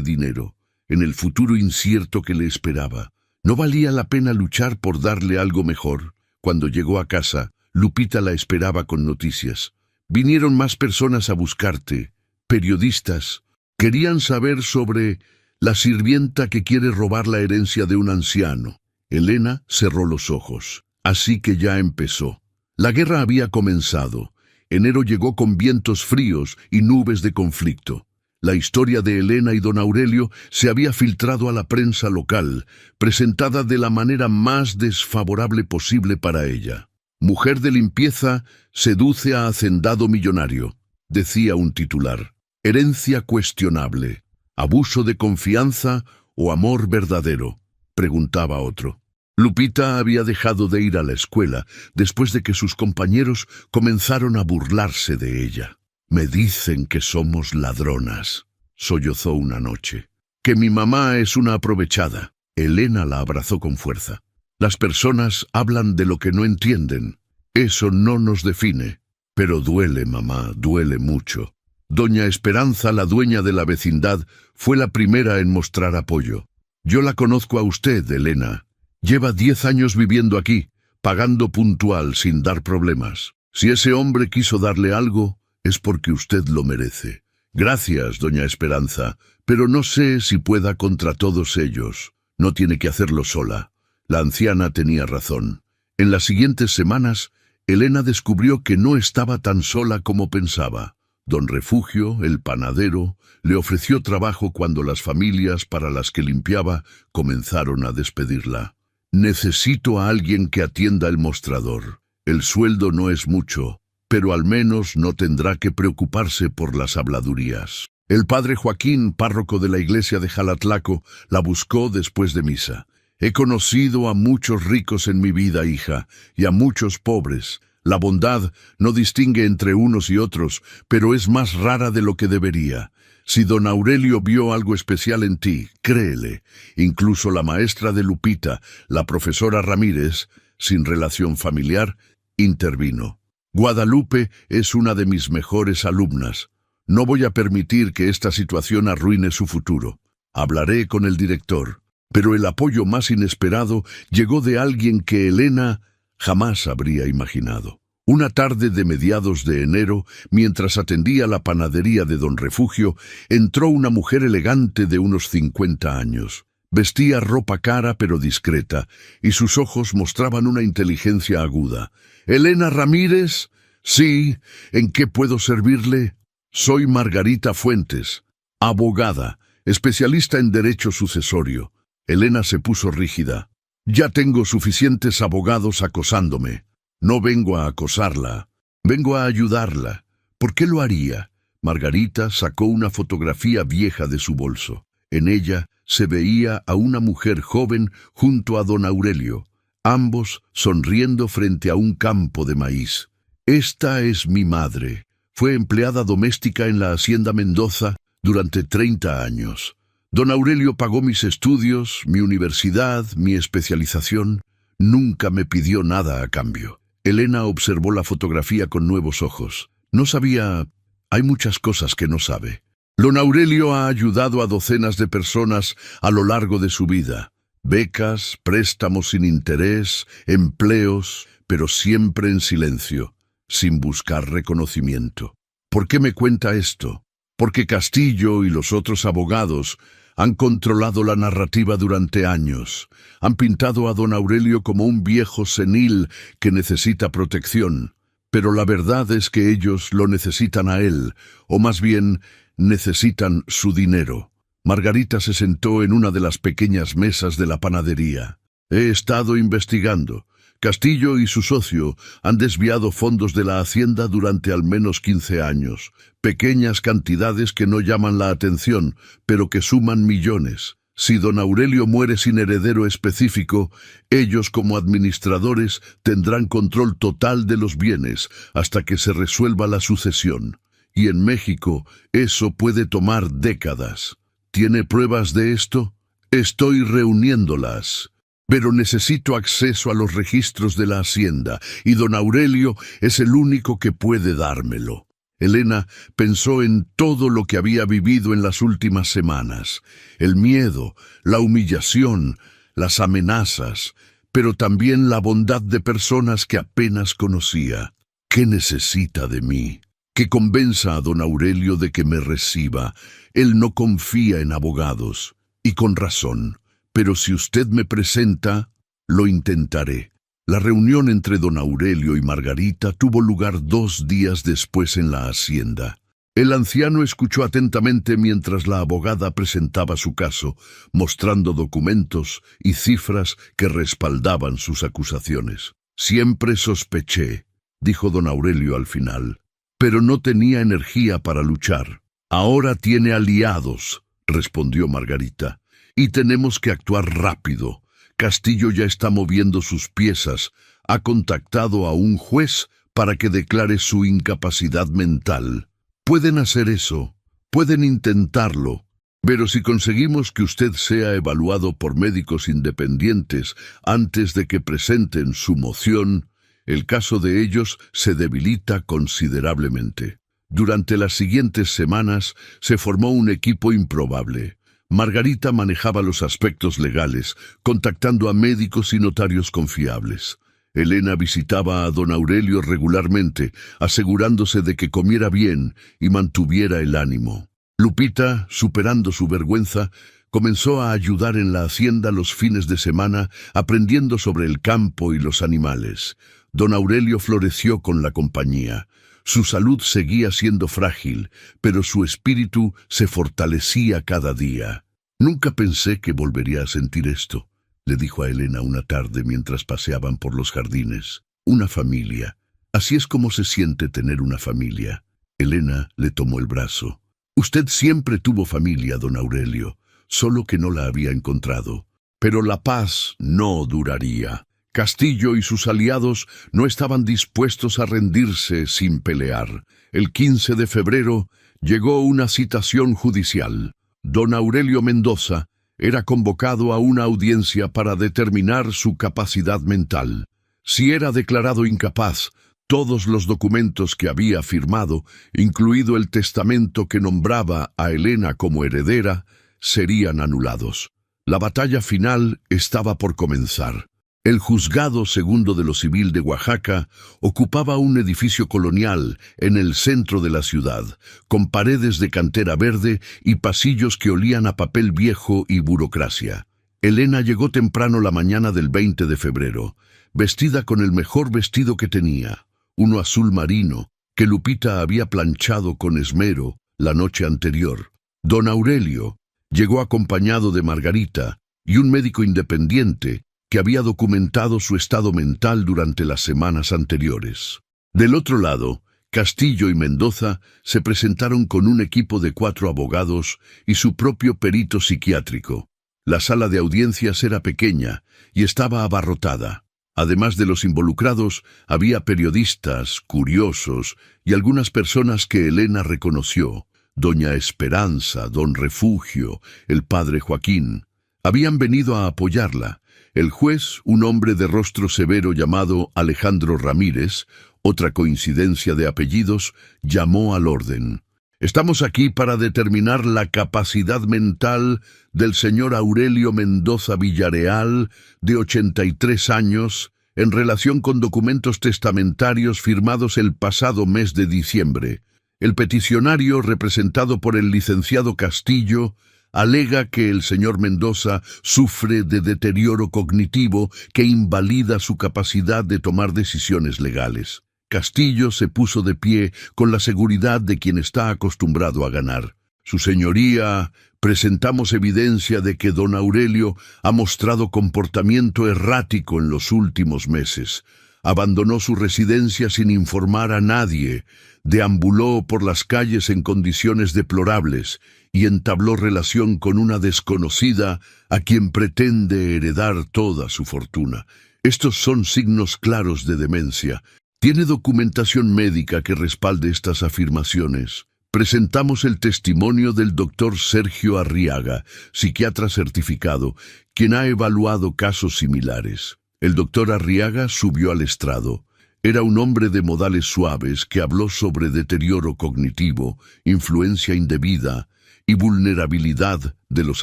dinero, en el futuro incierto que le esperaba. No valía la pena luchar por darle algo mejor. Cuando llegó a casa, Lupita la esperaba con noticias. Vinieron más personas a buscarte, periodistas. Querían saber sobre la sirvienta que quiere robar la herencia de un anciano. Elena cerró los ojos. Así que ya empezó. La guerra había comenzado. Enero llegó con vientos fríos y nubes de conflicto. La historia de Elena y don Aurelio se había filtrado a la prensa local, presentada de la manera más desfavorable posible para ella. Mujer de limpieza seduce a hacendado millonario, decía un titular. Herencia cuestionable. ¿Abuso de confianza o amor verdadero?, preguntaba otro. Lupita había dejado de ir a la escuela después de que sus compañeros comenzaron a burlarse de ella. Me dicen que somos ladronas, sollozó una noche. Que mi mamá es una aprovechada. Elena la abrazó con fuerza. Las personas hablan de lo que no entienden. Eso no nos define. Pero duele, mamá, duele mucho. Doña Esperanza, la dueña de la vecindad, fue la primera en mostrar apoyo. Yo la conozco a usted, Elena. Lleva 10 años viviendo aquí, pagando puntual sin dar problemas. Si ese hombre quiso darle algo, es porque usted lo merece. Gracias, doña Esperanza, pero no sé si pueda contra todos ellos. No tiene que hacerlo sola. La anciana tenía razón. En las siguientes semanas, Elena descubrió que no estaba tan sola como pensaba. Don Refugio, el panadero, le ofreció trabajo cuando las familias para las que limpiaba comenzaron a despedirla. Necesito a alguien que atienda el mostrador. El sueldo no es mucho, pero al menos no tendrá que preocuparse por las habladurías. El padre Joaquín, párroco de la iglesia de Jalatlaco, la buscó después de misa. He conocido a muchos ricos en mi vida, hija, y a muchos pobres. La bondad no distingue entre unos y otros, pero es más rara de lo que debería. Si don Aurelio vio algo especial en ti, créele. Incluso la maestra de Lupita, la profesora Ramírez, sin relación familiar, intervino. Guadalupe es una de mis mejores alumnas. No voy a permitir que esta situación arruine su futuro. Hablaré con el director. Pero el apoyo más inesperado llegó de alguien que Elena jamás habría imaginado. Una tarde de mediados de enero, mientras atendía la panadería de don Refugio, entró una mujer elegante de unos 50 años. Vestía ropa cara pero discreta, y sus ojos mostraban una inteligencia aguda. «¿Elena Ramírez?» «Sí. ¿En qué puedo servirle?» «Soy Margarita Fuentes, abogada, especialista en derecho sucesorio». Elena se puso rígida. «Ya tengo suficientes abogados acosándome. No vengo a acosarla, vengo a ayudarla». «¿Por qué lo haría?» Margarita sacó una fotografía vieja de su bolso. En ella se veía a una mujer joven junto a don Aurelio, ambos sonriendo frente a un campo de maíz. «Esta es mi madre. Fue empleada doméstica en la Hacienda Mendoza durante 30 años. Don Aurelio pagó mis estudios, mi universidad, mi especialización. Nunca me pidió nada a cambio». Elena observó la fotografía con nuevos ojos. No sabía... Hay muchas cosas que no sabe. Don Aurelio ha ayudado a docenas de personas a lo largo de su vida. Becas, préstamos sin interés, empleos, pero siempre en silencio, sin buscar reconocimiento. ¿Por qué me cuenta esto? Porque Castillo y los otros abogados han controlado la narrativa durante años. Han pintado a don Aurelio como un viejo senil que necesita protección. Pero la verdad es que ellos lo necesitan a él, o más bien, necesitan su dinero. Margarita se sentó en una de las pequeñas mesas de la panadería. He estado investigando. Castillo y su socio han desviado fondos de la Hacienda durante al menos 15 años. Pequeñas cantidades que no llaman la atención, pero que suman millones. Si don Aurelio muere sin heredero específico, ellos como administradores tendrán control total de los bienes hasta que se resuelva la sucesión. Y en México eso puede tomar décadas. ¿Tiene pruebas de esto? Estoy reuniéndolas. pero necesito acceso a los registros de la hacienda, y don Aurelio es el único que puede dármelo. Elena pensó en todo lo que había vivido en las últimas semanas, el miedo, la humillación, las amenazas, pero también la bondad de personas que apenas conocía. ¿Qué necesita de mí? Que convenza a don Aurelio de que me reciba. Él no confía en abogados, y con razón. Pero si usted me presenta, lo intentaré. La reunión entre don Aurelio y Margarita tuvo lugar 2 días después en la hacienda. El anciano escuchó atentamente mientras la abogada presentaba su caso, mostrando documentos y cifras que respaldaban sus acusaciones. «Siempre sospeché», dijo don Aurelio al final, «pero no tenía energía para luchar». «Ahora tiene aliados», respondió Margarita, «y tenemos que actuar rápido. Castillo ya está moviendo sus piezas. Ha contactado a un juez para que declare su incapacidad mental. Pueden hacer eso, pueden intentarlo, pero si conseguimos que usted sea evaluado por médicos independientes antes de que presenten su moción, el caso de ellos se debilita considerablemente». Durante las siguientes semanas se formó un equipo improbable. Margarita manejaba los aspectos legales, contactando a médicos y notarios confiables. Elena visitaba a don Aurelio regularmente, asegurándose de que comiera bien y mantuviera el ánimo. Lupita, superando su vergüenza, comenzó a ayudar en la hacienda los fines de semana, aprendiendo sobre el campo y los animales. Don Aurelio floreció con la compañía. Su salud seguía siendo frágil, pero su espíritu se fortalecía cada día. «Nunca pensé que volvería a sentir esto», le dijo a Elena una tarde mientras paseaban por los jardines. «Una familia. Así es como se siente tener una familia». Elena le tomó el brazo. «Usted siempre tuvo familia, don Aurelio, solo que no la había encontrado. Pero la paz no duraría. Castillo y sus aliados no estaban dispuestos a rendirse sin pelear. El 15 de febrero llegó una citación judicial. Don Aurelio Mendoza era convocado a una audiencia para determinar su capacidad mental. Si era declarado incapaz, todos los documentos que había firmado, incluido el testamento que nombraba a Elena como heredera, serían anulados. La batalla final estaba por comenzar. El Juzgado Segundo de lo Civil de Oaxaca ocupaba un edificio colonial en el centro de la ciudad, con paredes de cantera verde y pasillos que olían a papel viejo y burocracia. Elena llegó temprano la mañana del 20 de febrero, vestida con el mejor vestido que tenía, uno azul marino, que Lupita había planchado con esmero la noche anterior. Don Aurelio llegó acompañado de Margarita y un médico independiente que había documentado su estado mental durante las semanas anteriores. Del otro lado, Castillo y Mendoza se presentaron con un equipo de 4 abogados y su propio perito psiquiátrico. La sala de audiencias era pequeña y estaba abarrotada. Además de los involucrados, había periodistas, curiosos y algunas personas que Elena reconoció: doña Esperanza, don Refugio, el padre Joaquín. Habían venido a apoyarla. El juez, un hombre de rostro severo llamado Alejandro Ramírez, otra coincidencia de apellidos, llamó al orden. «Estamos aquí para determinar la capacidad mental del señor Aurelio Mendoza Villareal, de 83 años, en relación con documentos testamentarios firmados el pasado mes de diciembre. El peticionario, representado por el licenciado Castillo, alega que el señor Mendoza sufre de deterioro cognitivo que invalida su capacidad de tomar decisiones legales». Castillo se puso de pie con la seguridad de quien está acostumbrado a ganar. «Su señoría, presentamos evidencia de que don Aurelio ha mostrado comportamiento errático en los últimos meses. Abandonó su residencia sin informar a nadie, deambuló por las calles en condiciones deplorables y entabló relación con una desconocida a quien pretende heredar toda su fortuna. Estos son signos claros de demencia. ¿Tiene documentación médica que respalde estas afirmaciones?». Presentamos el testimonio del doctor Sergio Arriaga, psiquiatra certificado, quien ha evaluado casos similares. El doctor Arriaga subió al estrado. Era un hombre de modales suaves que habló sobre deterioro cognitivo, influencia indebida y vulnerabilidad de los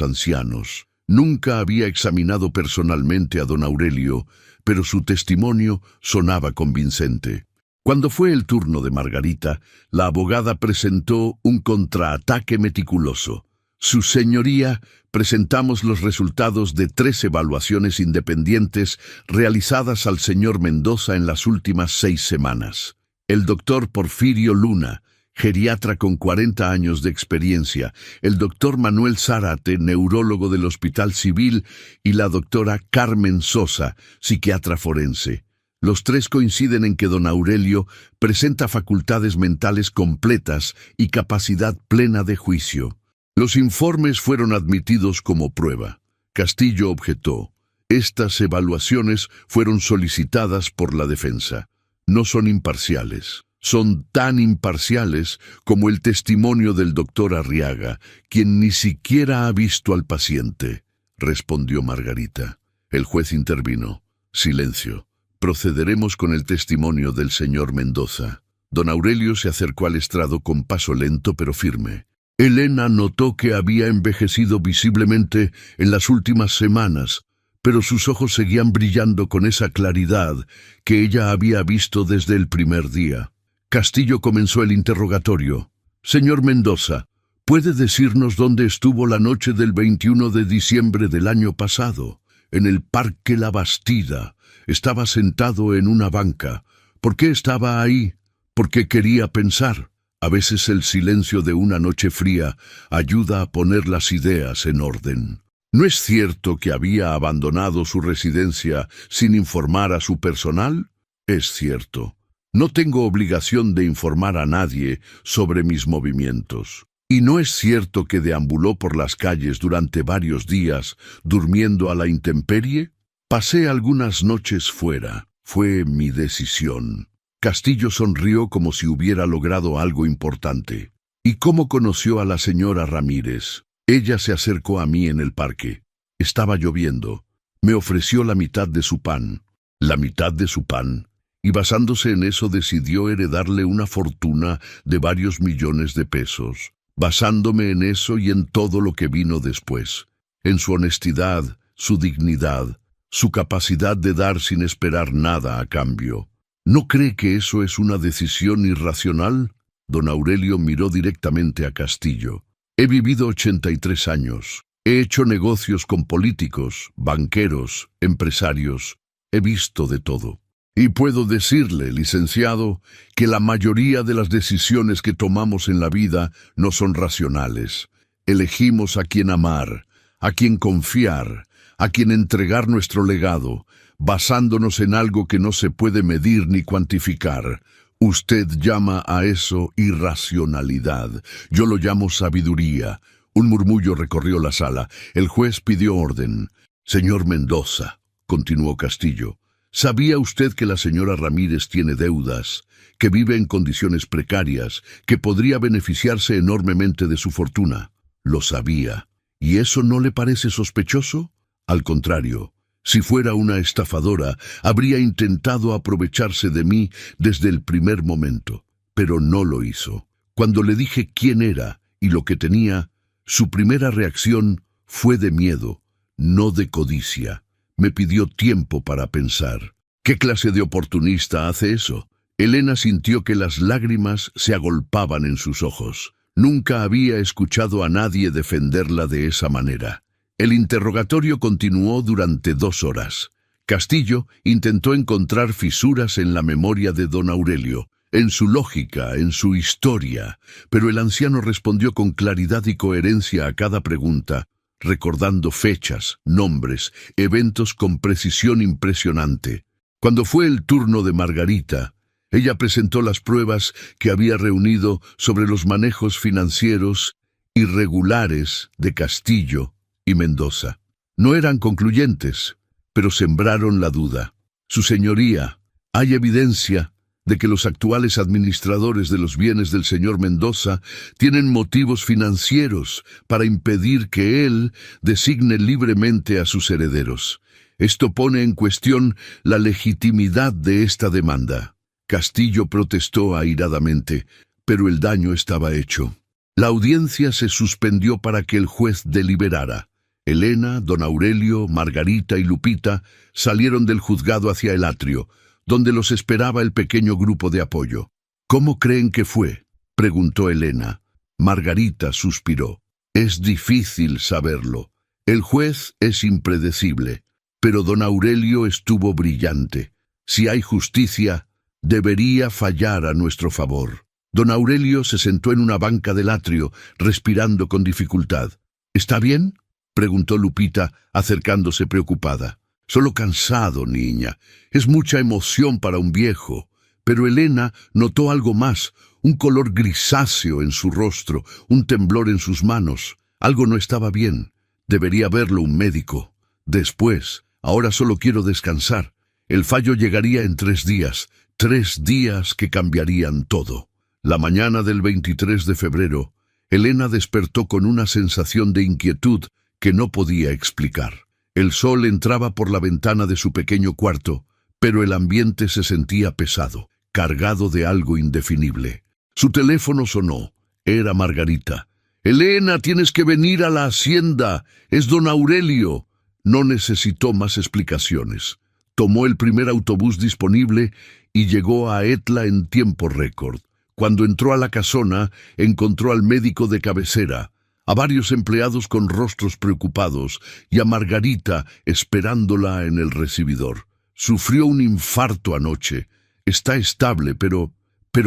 ancianos. Nunca había examinado personalmente a don Aurelio, pero su testimonio sonaba convincente. Cuando fue el turno de Margarita, la abogada presentó un contraataque meticuloso. Su señoría, presentamos los resultados de 3 evaluaciones independientes realizadas al señor Mendoza en las últimas 6 semanas. El doctor Porfirio Luna, geriatra con 40 años de experiencia, el doctor Manuel Zárate, neurólogo del Hospital Civil, y la doctora Carmen Sosa, psiquiatra forense. Los 3 coinciden en que don Aurelio presenta facultades mentales completas y capacidad plena de juicio. Los informes fueron admitidos como prueba. Castillo objetó. Estas evaluaciones fueron solicitadas por la defensa. No son imparciales. Son tan imparciales como el testimonio del doctor Arriaga, quien ni siquiera ha visto al paciente, respondió Margarita. El juez intervino. Silencio. Procederemos con el testimonio del señor Mendoza. Don Aurelio se acercó al estrado con paso lento pero firme. Elena notó que había envejecido visiblemente en las últimas semanas, pero sus ojos seguían brillando con esa claridad que ella había visto desde el primer día. Castillo comenzó el interrogatorio. Señor Mendoza, ¿puede decirnos dónde estuvo la noche del 21 de diciembre del año pasado? En el Parque La Bastida. Estaba sentado en una banca. ¿Por qué estaba ahí? Porque quería pensar. A veces el silencio de una noche fría ayuda a poner las ideas en orden. ¿No es cierto que había abandonado su residencia sin informar a su personal? Es cierto. No tengo obligación de informar a nadie sobre mis movimientos. ¿Y no es cierto que deambuló por las calles durante varios días, durmiendo a la intemperie? Pasé algunas noches fuera. Fue mi decisión. Castillo sonrió como si hubiera logrado algo importante. ¿Y cómo conoció a la señora Ramírez? Ella se acercó a mí en el parque. Estaba lloviendo. Me ofreció la mitad de su pan. ¿La mitad de su pan? Y basándose en eso decidió heredarle una fortuna de varios millones de pesos. Basándome en eso y en todo lo que vino después. En su honestidad, su dignidad, su capacidad de dar sin esperar nada a cambio. ¿No cree que eso es una decisión irracional? Don Aurelio miró directamente a Castillo. He vivido 83 años. He hecho negocios con políticos, banqueros, empresarios. He visto de todo. Y puedo decirle, licenciado, que la mayoría de las decisiones que tomamos en la vida no son racionales. Elegimos a quién amar, a quién confiar, a quien entregar nuestro legado, basándonos en algo que no se puede medir ni cuantificar. Usted llama a eso irracionalidad. Yo lo llamo sabiduría. Un murmullo recorrió la sala. El juez pidió orden. Señor Mendoza, continuó Castillo, ¿sabía usted que la señora Ramírez tiene deudas, que vive en condiciones precarias, que podría beneficiarse enormemente de su fortuna? Lo sabía. ¿Y eso no le parece sospechoso? Al contrario, si fuera una estafadora, habría intentado aprovecharse de mí desde el primer momento, pero no lo hizo. Cuando le dije quién era y lo que tenía, su primera reacción fue de miedo, no de codicia. Me pidió tiempo para pensar. ¿Qué clase de oportunista hace eso? Elena sintió que las lágrimas se agolpaban en sus ojos. Nunca había escuchado a nadie defenderla de esa manera. El interrogatorio continuó durante 2 horas. Castillo intentó encontrar fisuras en la memoria de don Aurelio, en su lógica, en su historia, pero el anciano respondió con claridad y coherencia a cada pregunta, recordando fechas, nombres, eventos con precisión impresionante. Cuando fue el turno de Margarita, ella presentó las pruebas que había reunido sobre los manejos financieros irregulares de Castillo y Mendoza. No eran concluyentes, pero sembraron la duda. Su señoría, hay evidencia de que los actuales administradores de los bienes del señor Mendoza tienen motivos financieros para impedir que él designe libremente a sus herederos. Esto pone en cuestión la legitimidad de esta demanda. Castillo protestó airadamente, pero el daño estaba hecho. La audiencia se suspendió para que el juez deliberara. Elena, don Aurelio, Margarita y Lupita salieron del juzgado hacia el atrio, donde los esperaba el pequeño grupo de apoyo. ¿Cómo creen que fue?, preguntó Elena. Margarita suspiró. Es difícil saberlo. El juez es impredecible, pero don Aurelio estuvo brillante. Si hay justicia, debería fallar a nuestro favor. Don Aurelio se sentó en una banca del atrio, respirando con dificultad. ¿Está bien?, preguntó Lupita, acercándose preocupada. Solo cansado, niña. Es mucha emoción para un viejo. Pero Elena notó algo más, un color grisáceo en su rostro, un temblor en sus manos. Algo no estaba bien. Debería verlo un médico. Después, ahora solo quiero descansar. El fallo llegaría en 3 días, 3 días que cambiarían todo. La mañana del 23 de febrero, Elena despertó con una sensación de inquietud que no podía explicar. El sol entraba por la ventana de su pequeño cuarto, pero el ambiente se sentía pesado, cargado de algo indefinible. Su teléfono sonó. Era Margarita. «Elena, tienes que venir a la hacienda. Es don Aurelio». No necesitó más explicaciones. Tomó el primer autobús disponible y llegó a Etla en tiempo récord. Cuando entró a la casona, encontró al médico de cabecera, a varios empleados con rostros preocupados y a Margarita esperándola en el recibidor. Sufrió un infarto anoche. Está estable, pero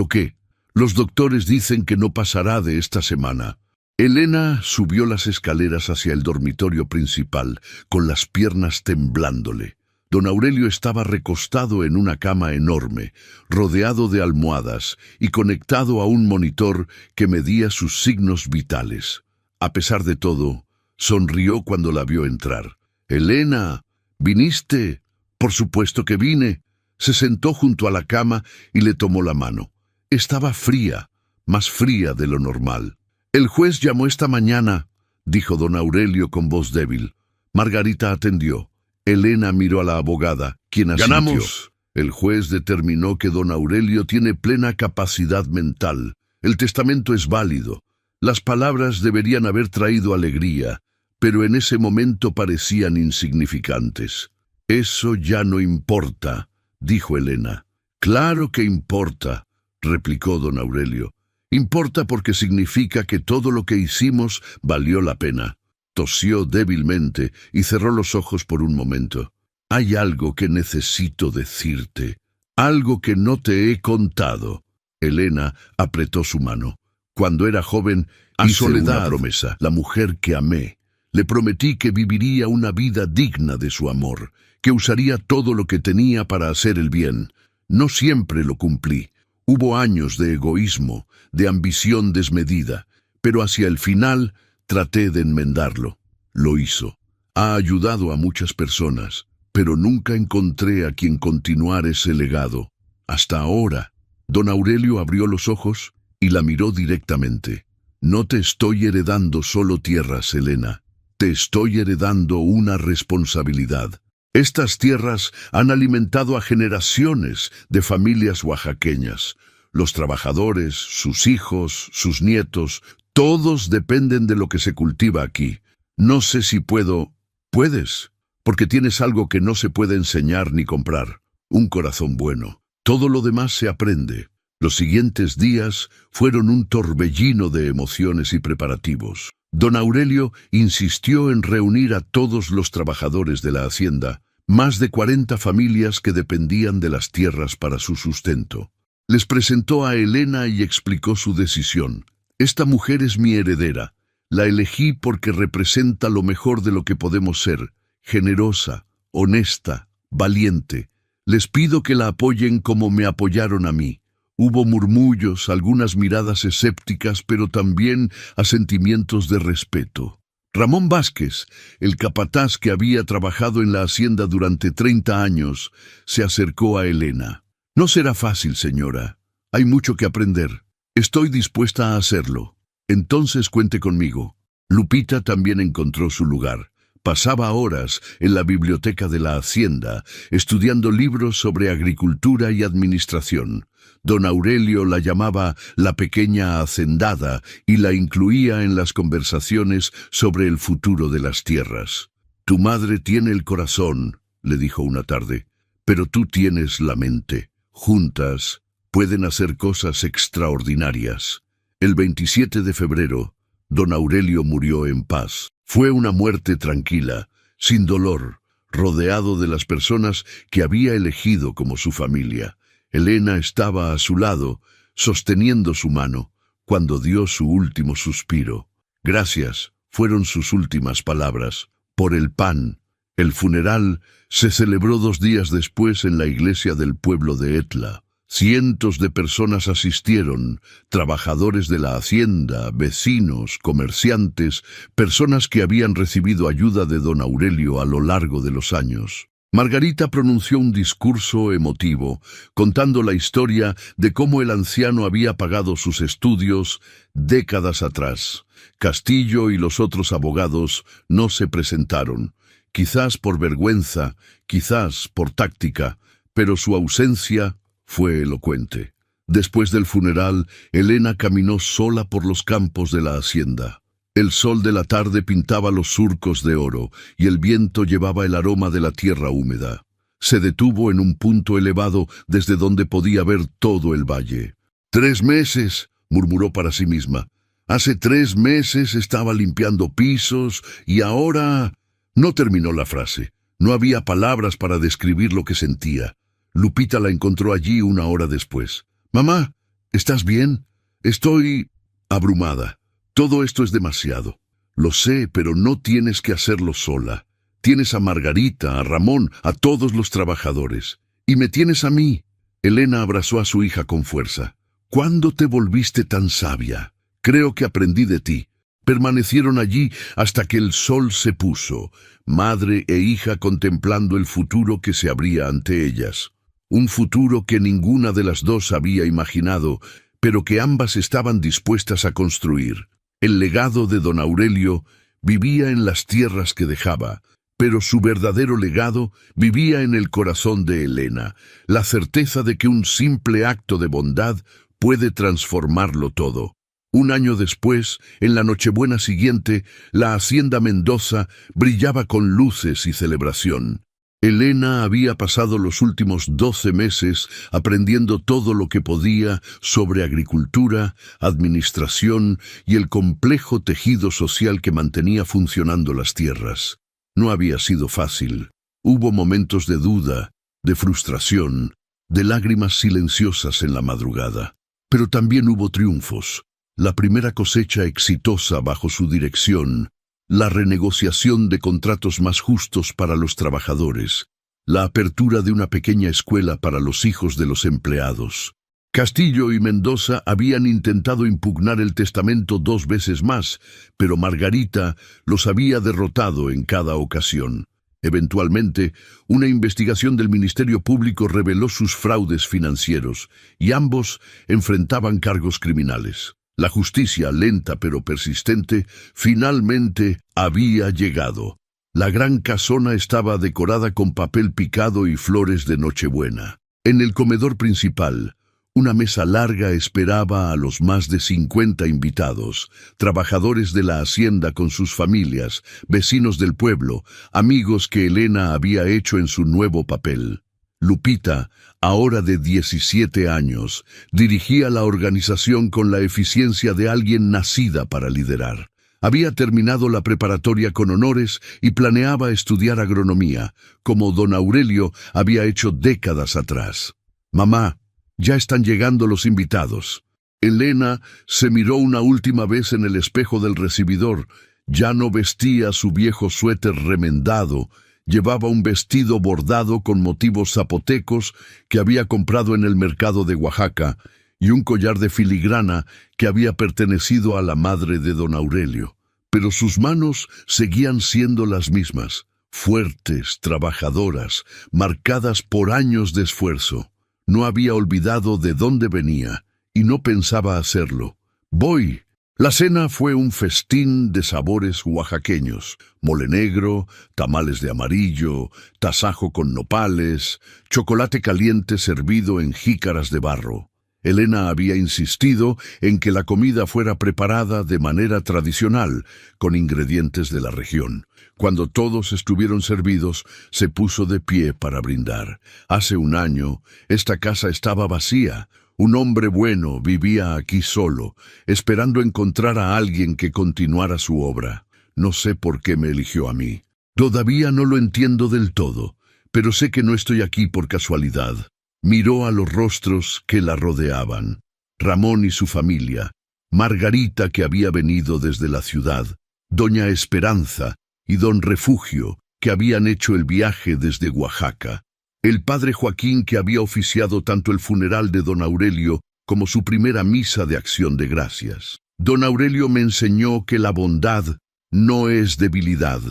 ¿qué? Los doctores dicen que no pasará de esta semana. Elena subió las escaleras hacia el dormitorio principal, con las piernas temblándole. Don Aurelio estaba recostado en una cama enorme, rodeado de almohadas y conectado a un monitor que medía sus signos vitales. A pesar de todo, sonrió cuando la vio entrar. «Elena, ¿viniste?» «Por supuesto que vine». Se sentó junto a la cama y le tomó la mano. Estaba fría, más fría de lo normal. «El juez llamó esta mañana», dijo don Aurelio con voz débil. Margarita atendió. Elena miró a la abogada, quien asintió. «Ganamos». El juez determinó que don Aurelio tiene plena capacidad mental. El testamento es válido. Las palabras deberían haber traído alegría, pero en ese momento parecían insignificantes. «Eso ya no importa», dijo Elena. «Claro que importa», replicó don Aurelio. «Importa porque significa que todo lo que hicimos valió la pena». Tosió débilmente y cerró los ojos por un momento. «Hay algo que necesito decirte, algo que no te he contado». Elena apretó su mano. «Cuando era joven, hice una promesa, la mujer que amé. Le prometí que viviría una vida digna de su amor, que usaría todo lo que tenía para hacer el bien. No siempre lo cumplí. Hubo años de egoísmo, de ambición desmedida, pero hacia el final traté de enmendarlo. Lo hizo. Ha ayudado a muchas personas, pero nunca encontré a quien continuar ese legado. Hasta ahora». Don Aurelio abrió los ojos y la miró directamente. «No te estoy heredando solo tierras, Elena. Te estoy heredando una responsabilidad. Estas tierras han alimentado a generaciones de familias oaxaqueñas. Los trabajadores, sus hijos, sus nietos, todos dependen de lo que se cultiva aquí. No sé si puedo». «Puedes, porque tienes algo que no se puede enseñar ni comprar. Un corazón bueno. Todo lo demás se aprende». Los siguientes días fueron un torbellino de emociones y preparativos. Don Aurelio insistió en reunir a todos los trabajadores de la hacienda, más de 40 familias que dependían de las tierras para su sustento. Les presentó a Elena y explicó su decisión. «Esta mujer es mi heredera. La elegí porque representa lo mejor de lo que podemos ser, generosa, honesta, valiente. Les pido que la apoyen como me apoyaron a mí». Hubo murmullos, algunas miradas escépticas, pero también asentimientos de respeto. Ramón Vázquez, el capataz que había trabajado en la hacienda durante 30 años, se acercó a Elena. No será fácil, señora. Hay mucho que aprender. Estoy dispuesta a hacerlo. Entonces cuente conmigo. Lupita también encontró su lugar. Pasaba horas en la biblioteca de la hacienda, estudiando libros sobre agricultura y administración. Don Aurelio la llamaba la pequeña hacendada y la incluía en las conversaciones sobre el futuro de las tierras. «Tu madre tiene el corazón», le dijo una tarde, «pero tú tienes la mente. Juntas pueden hacer cosas extraordinarias». El 27 de febrero, don Aurelio murió en paz. Fue una muerte tranquila, sin dolor, rodeado de las personas que había elegido como su familia. Elena estaba a su lado, sosteniendo su mano, cuando dio su último suspiro. «Gracias», fueron sus últimas palabras, «por el pan». El funeral se celebró 2 días después en la iglesia del pueblo de Etla. Cientos de personas asistieron, trabajadores de la hacienda, vecinos, comerciantes, personas que habían recibido ayuda de don Aurelio a lo largo de los años. Margarita pronunció un discurso emotivo, contando la historia de cómo el anciano había pagado sus estudios décadas atrás. Castillo y los otros abogados no se presentaron, quizás por vergüenza, quizás por táctica, pero su ausencia fue elocuente. Después del funeral, Elena caminó sola por los campos de la hacienda. El sol de la tarde pintaba los surcos de oro y el viento llevaba el aroma de la tierra húmeda. Se detuvo en un punto elevado desde donde podía ver todo el valle. «3 meses», murmuró para sí misma. «Hace 3 meses estaba limpiando pisos y ahora...». No terminó la frase. No había palabras para describir lo que sentía. Lupita la encontró allí 1 hora después. «Mamá, ¿estás bien? Estoy abrumada. Todo esto es demasiado. Lo sé, pero no tienes que hacerlo sola. Tienes a Margarita, a Ramón, a todos los trabajadores. Y me tienes a mí». Elena abrazó a su hija con fuerza. «¿Cuándo te volviste tan sabia? Creo que aprendí de ti». Permanecieron allí hasta que el sol se puso, madre e hija contemplando el futuro que se abría ante ellas. Un futuro que ninguna de las dos había imaginado, pero que ambas estaban dispuestas a construir. El legado de don Aurelio vivía en las tierras que dejaba, pero su verdadero legado vivía en el corazón de Elena, la certeza de que un simple acto de bondad puede transformarlo todo. 1 año después, en la Nochebuena siguiente, la hacienda Mendoza brillaba con luces y celebración. Elena había pasado los últimos 12 meses aprendiendo todo lo que podía sobre agricultura, administración y el complejo tejido social que mantenía funcionando las tierras. No había sido fácil. Hubo momentos de duda, de frustración, de lágrimas silenciosas en la madrugada. Pero también hubo triunfos. La primera cosecha exitosa bajo su dirección, la renegociación de contratos más justos para los trabajadores, la apertura de una pequeña escuela para los hijos de los empleados. Castillo y Mendoza habían intentado impugnar el testamento 2 veces más, pero Margarita los había derrotado en cada ocasión. Eventualmente, una investigación del Ministerio Público reveló sus fraudes financieros, y ambos enfrentaban cargos criminales. La justicia, lenta pero persistente, finalmente había llegado. La gran casona estaba decorada con papel picado y flores de Nochebuena. En el comedor principal, una mesa larga esperaba a los más de 50 invitados, trabajadores de la hacienda con sus familias, vecinos del pueblo, amigos que Elena había hecho en su nuevo papel. Lupita, ahora de 17 años, dirigía la organización con la eficiencia de alguien nacida para liderar. Había terminado la preparatoria con honores y planeaba estudiar agronomía, como don Aurelio había hecho décadas atrás. «Mamá, ya están llegando los invitados». Elena se miró una última vez en el espejo del recibidor. Ya no vestía su viejo suéter remendado. Llevaba un vestido bordado con motivos zapotecos que había comprado en el mercado de Oaxaca y un collar de filigrana que había pertenecido a la madre de don Aurelio. Pero sus manos seguían siendo las mismas, fuertes, trabajadoras, marcadas por años de esfuerzo. No había olvidado de dónde venía y no pensaba hacerlo. Voy. La cena fue un festín de sabores oaxaqueños: mole negro, tamales de amarillo, tasajo con nopales, chocolate caliente servido en jícaras de barro. Elena había insistido en que la comida fuera preparada de manera tradicional, con ingredientes de la región. Cuando todos estuvieron servidos, se puso de pie para brindar. Hace un año, esta casa estaba vacía. Un hombre bueno vivía aquí solo, esperando encontrar a alguien que continuara su obra. No sé por qué me eligió a mí. Todavía no lo entiendo del todo, pero sé que no estoy aquí por casualidad. Miró a los rostros que la rodeaban: Ramón y su familia, Margarita, que había venido desde la ciudad, doña Esperanza y don Refugio, que habían hecho el viaje desde Oaxaca, el padre Joaquín, que había oficiado tanto el funeral de don Aurelio como su primera misa de acción de gracias. Don Aurelio me enseñó que la bondad no es debilidad,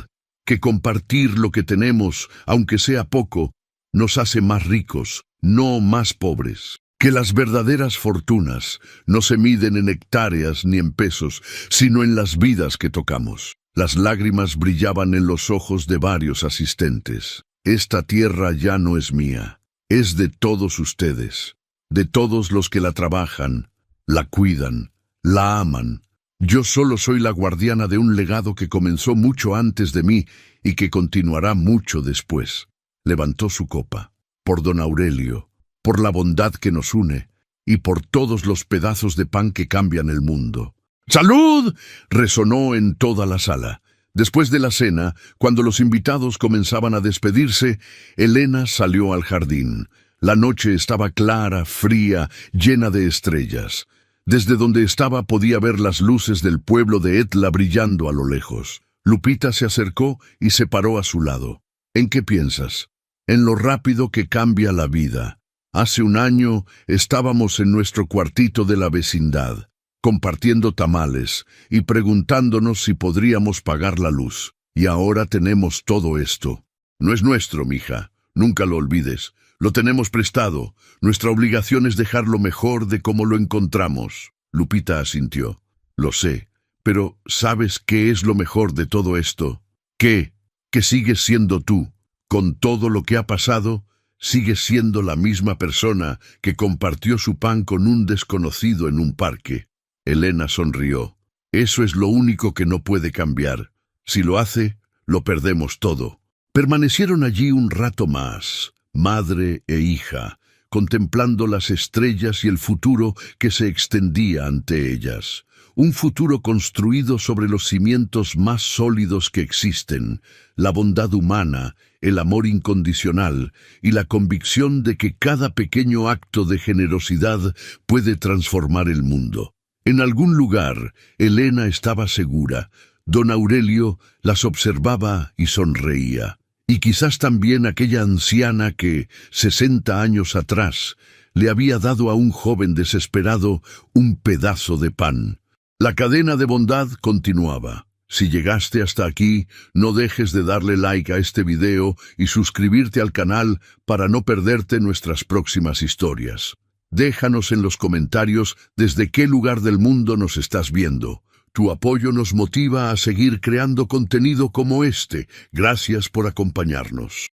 que compartir lo que tenemos, aunque sea poco, nos hace más ricos, no más pobres. Que las verdaderas fortunas no se miden en hectáreas ni en pesos, sino en las vidas que tocamos. Las lágrimas brillaban en los ojos de varios asistentes. Esta tierra ya no es mía, es de todos ustedes, de todos los que la trabajan, la cuidan, la aman. Yo solo soy la guardiana de un legado que comenzó mucho antes de mí y que continuará mucho después. Levantó su copa. Por don Aurelio, por la bondad que nos une y por todos los pedazos de pan que cambian el mundo. ¡Salud!, resonó en toda la sala. Después de la cena, cuando los invitados comenzaban a despedirse, Elena salió al jardín. La noche estaba clara, fría, llena de estrellas. Desde donde estaba podía ver las luces del pueblo de Etla brillando a lo lejos. Lupita se acercó y se paró a su lado. ¿En qué piensas? En lo rápido que cambia la vida. Hace un año estábamos en nuestro cuartito de la vecindad, compartiendo tamales y preguntándonos si podríamos pagar la luz. Y ahora tenemos todo esto. No es nuestro, mija, nunca lo olvides. Lo tenemos prestado. Nuestra obligación es dejarlo mejor de como lo encontramos. Lupita asintió. Lo sé, pero ¿sabes qué es lo mejor de todo esto? ¿Qué? Que sigues siendo tú. Con todo lo que ha pasado, sigues siendo la misma persona que compartió su pan con un desconocido en un parque. Elena sonrió. Eso es lo único que no puede cambiar. Si lo hace, lo perdemos todo. Permanecieron allí un rato más, madre e hija, contemplando las estrellas y el futuro que se extendía ante ellas. Un futuro construido sobre los cimientos más sólidos que existen: la bondad humana, el amor incondicional y la convicción de que cada pequeño acto de generosidad puede transformar el mundo. En algún lugar, Elena estaba segura. Don Aurelio las observaba y sonreía. Y quizás también aquella anciana que, 60 años atrás, le había dado a un joven desesperado un pedazo de pan. La cadena de bondad continuaba. Si llegaste hasta aquí, no dejes de darle like a este video y suscribirte al canal para no perderte nuestras próximas historias. Déjanos en los comentarios desde qué lugar del mundo nos estás viendo. Tu apoyo nos motiva a seguir creando contenido como este. Gracias por acompañarnos.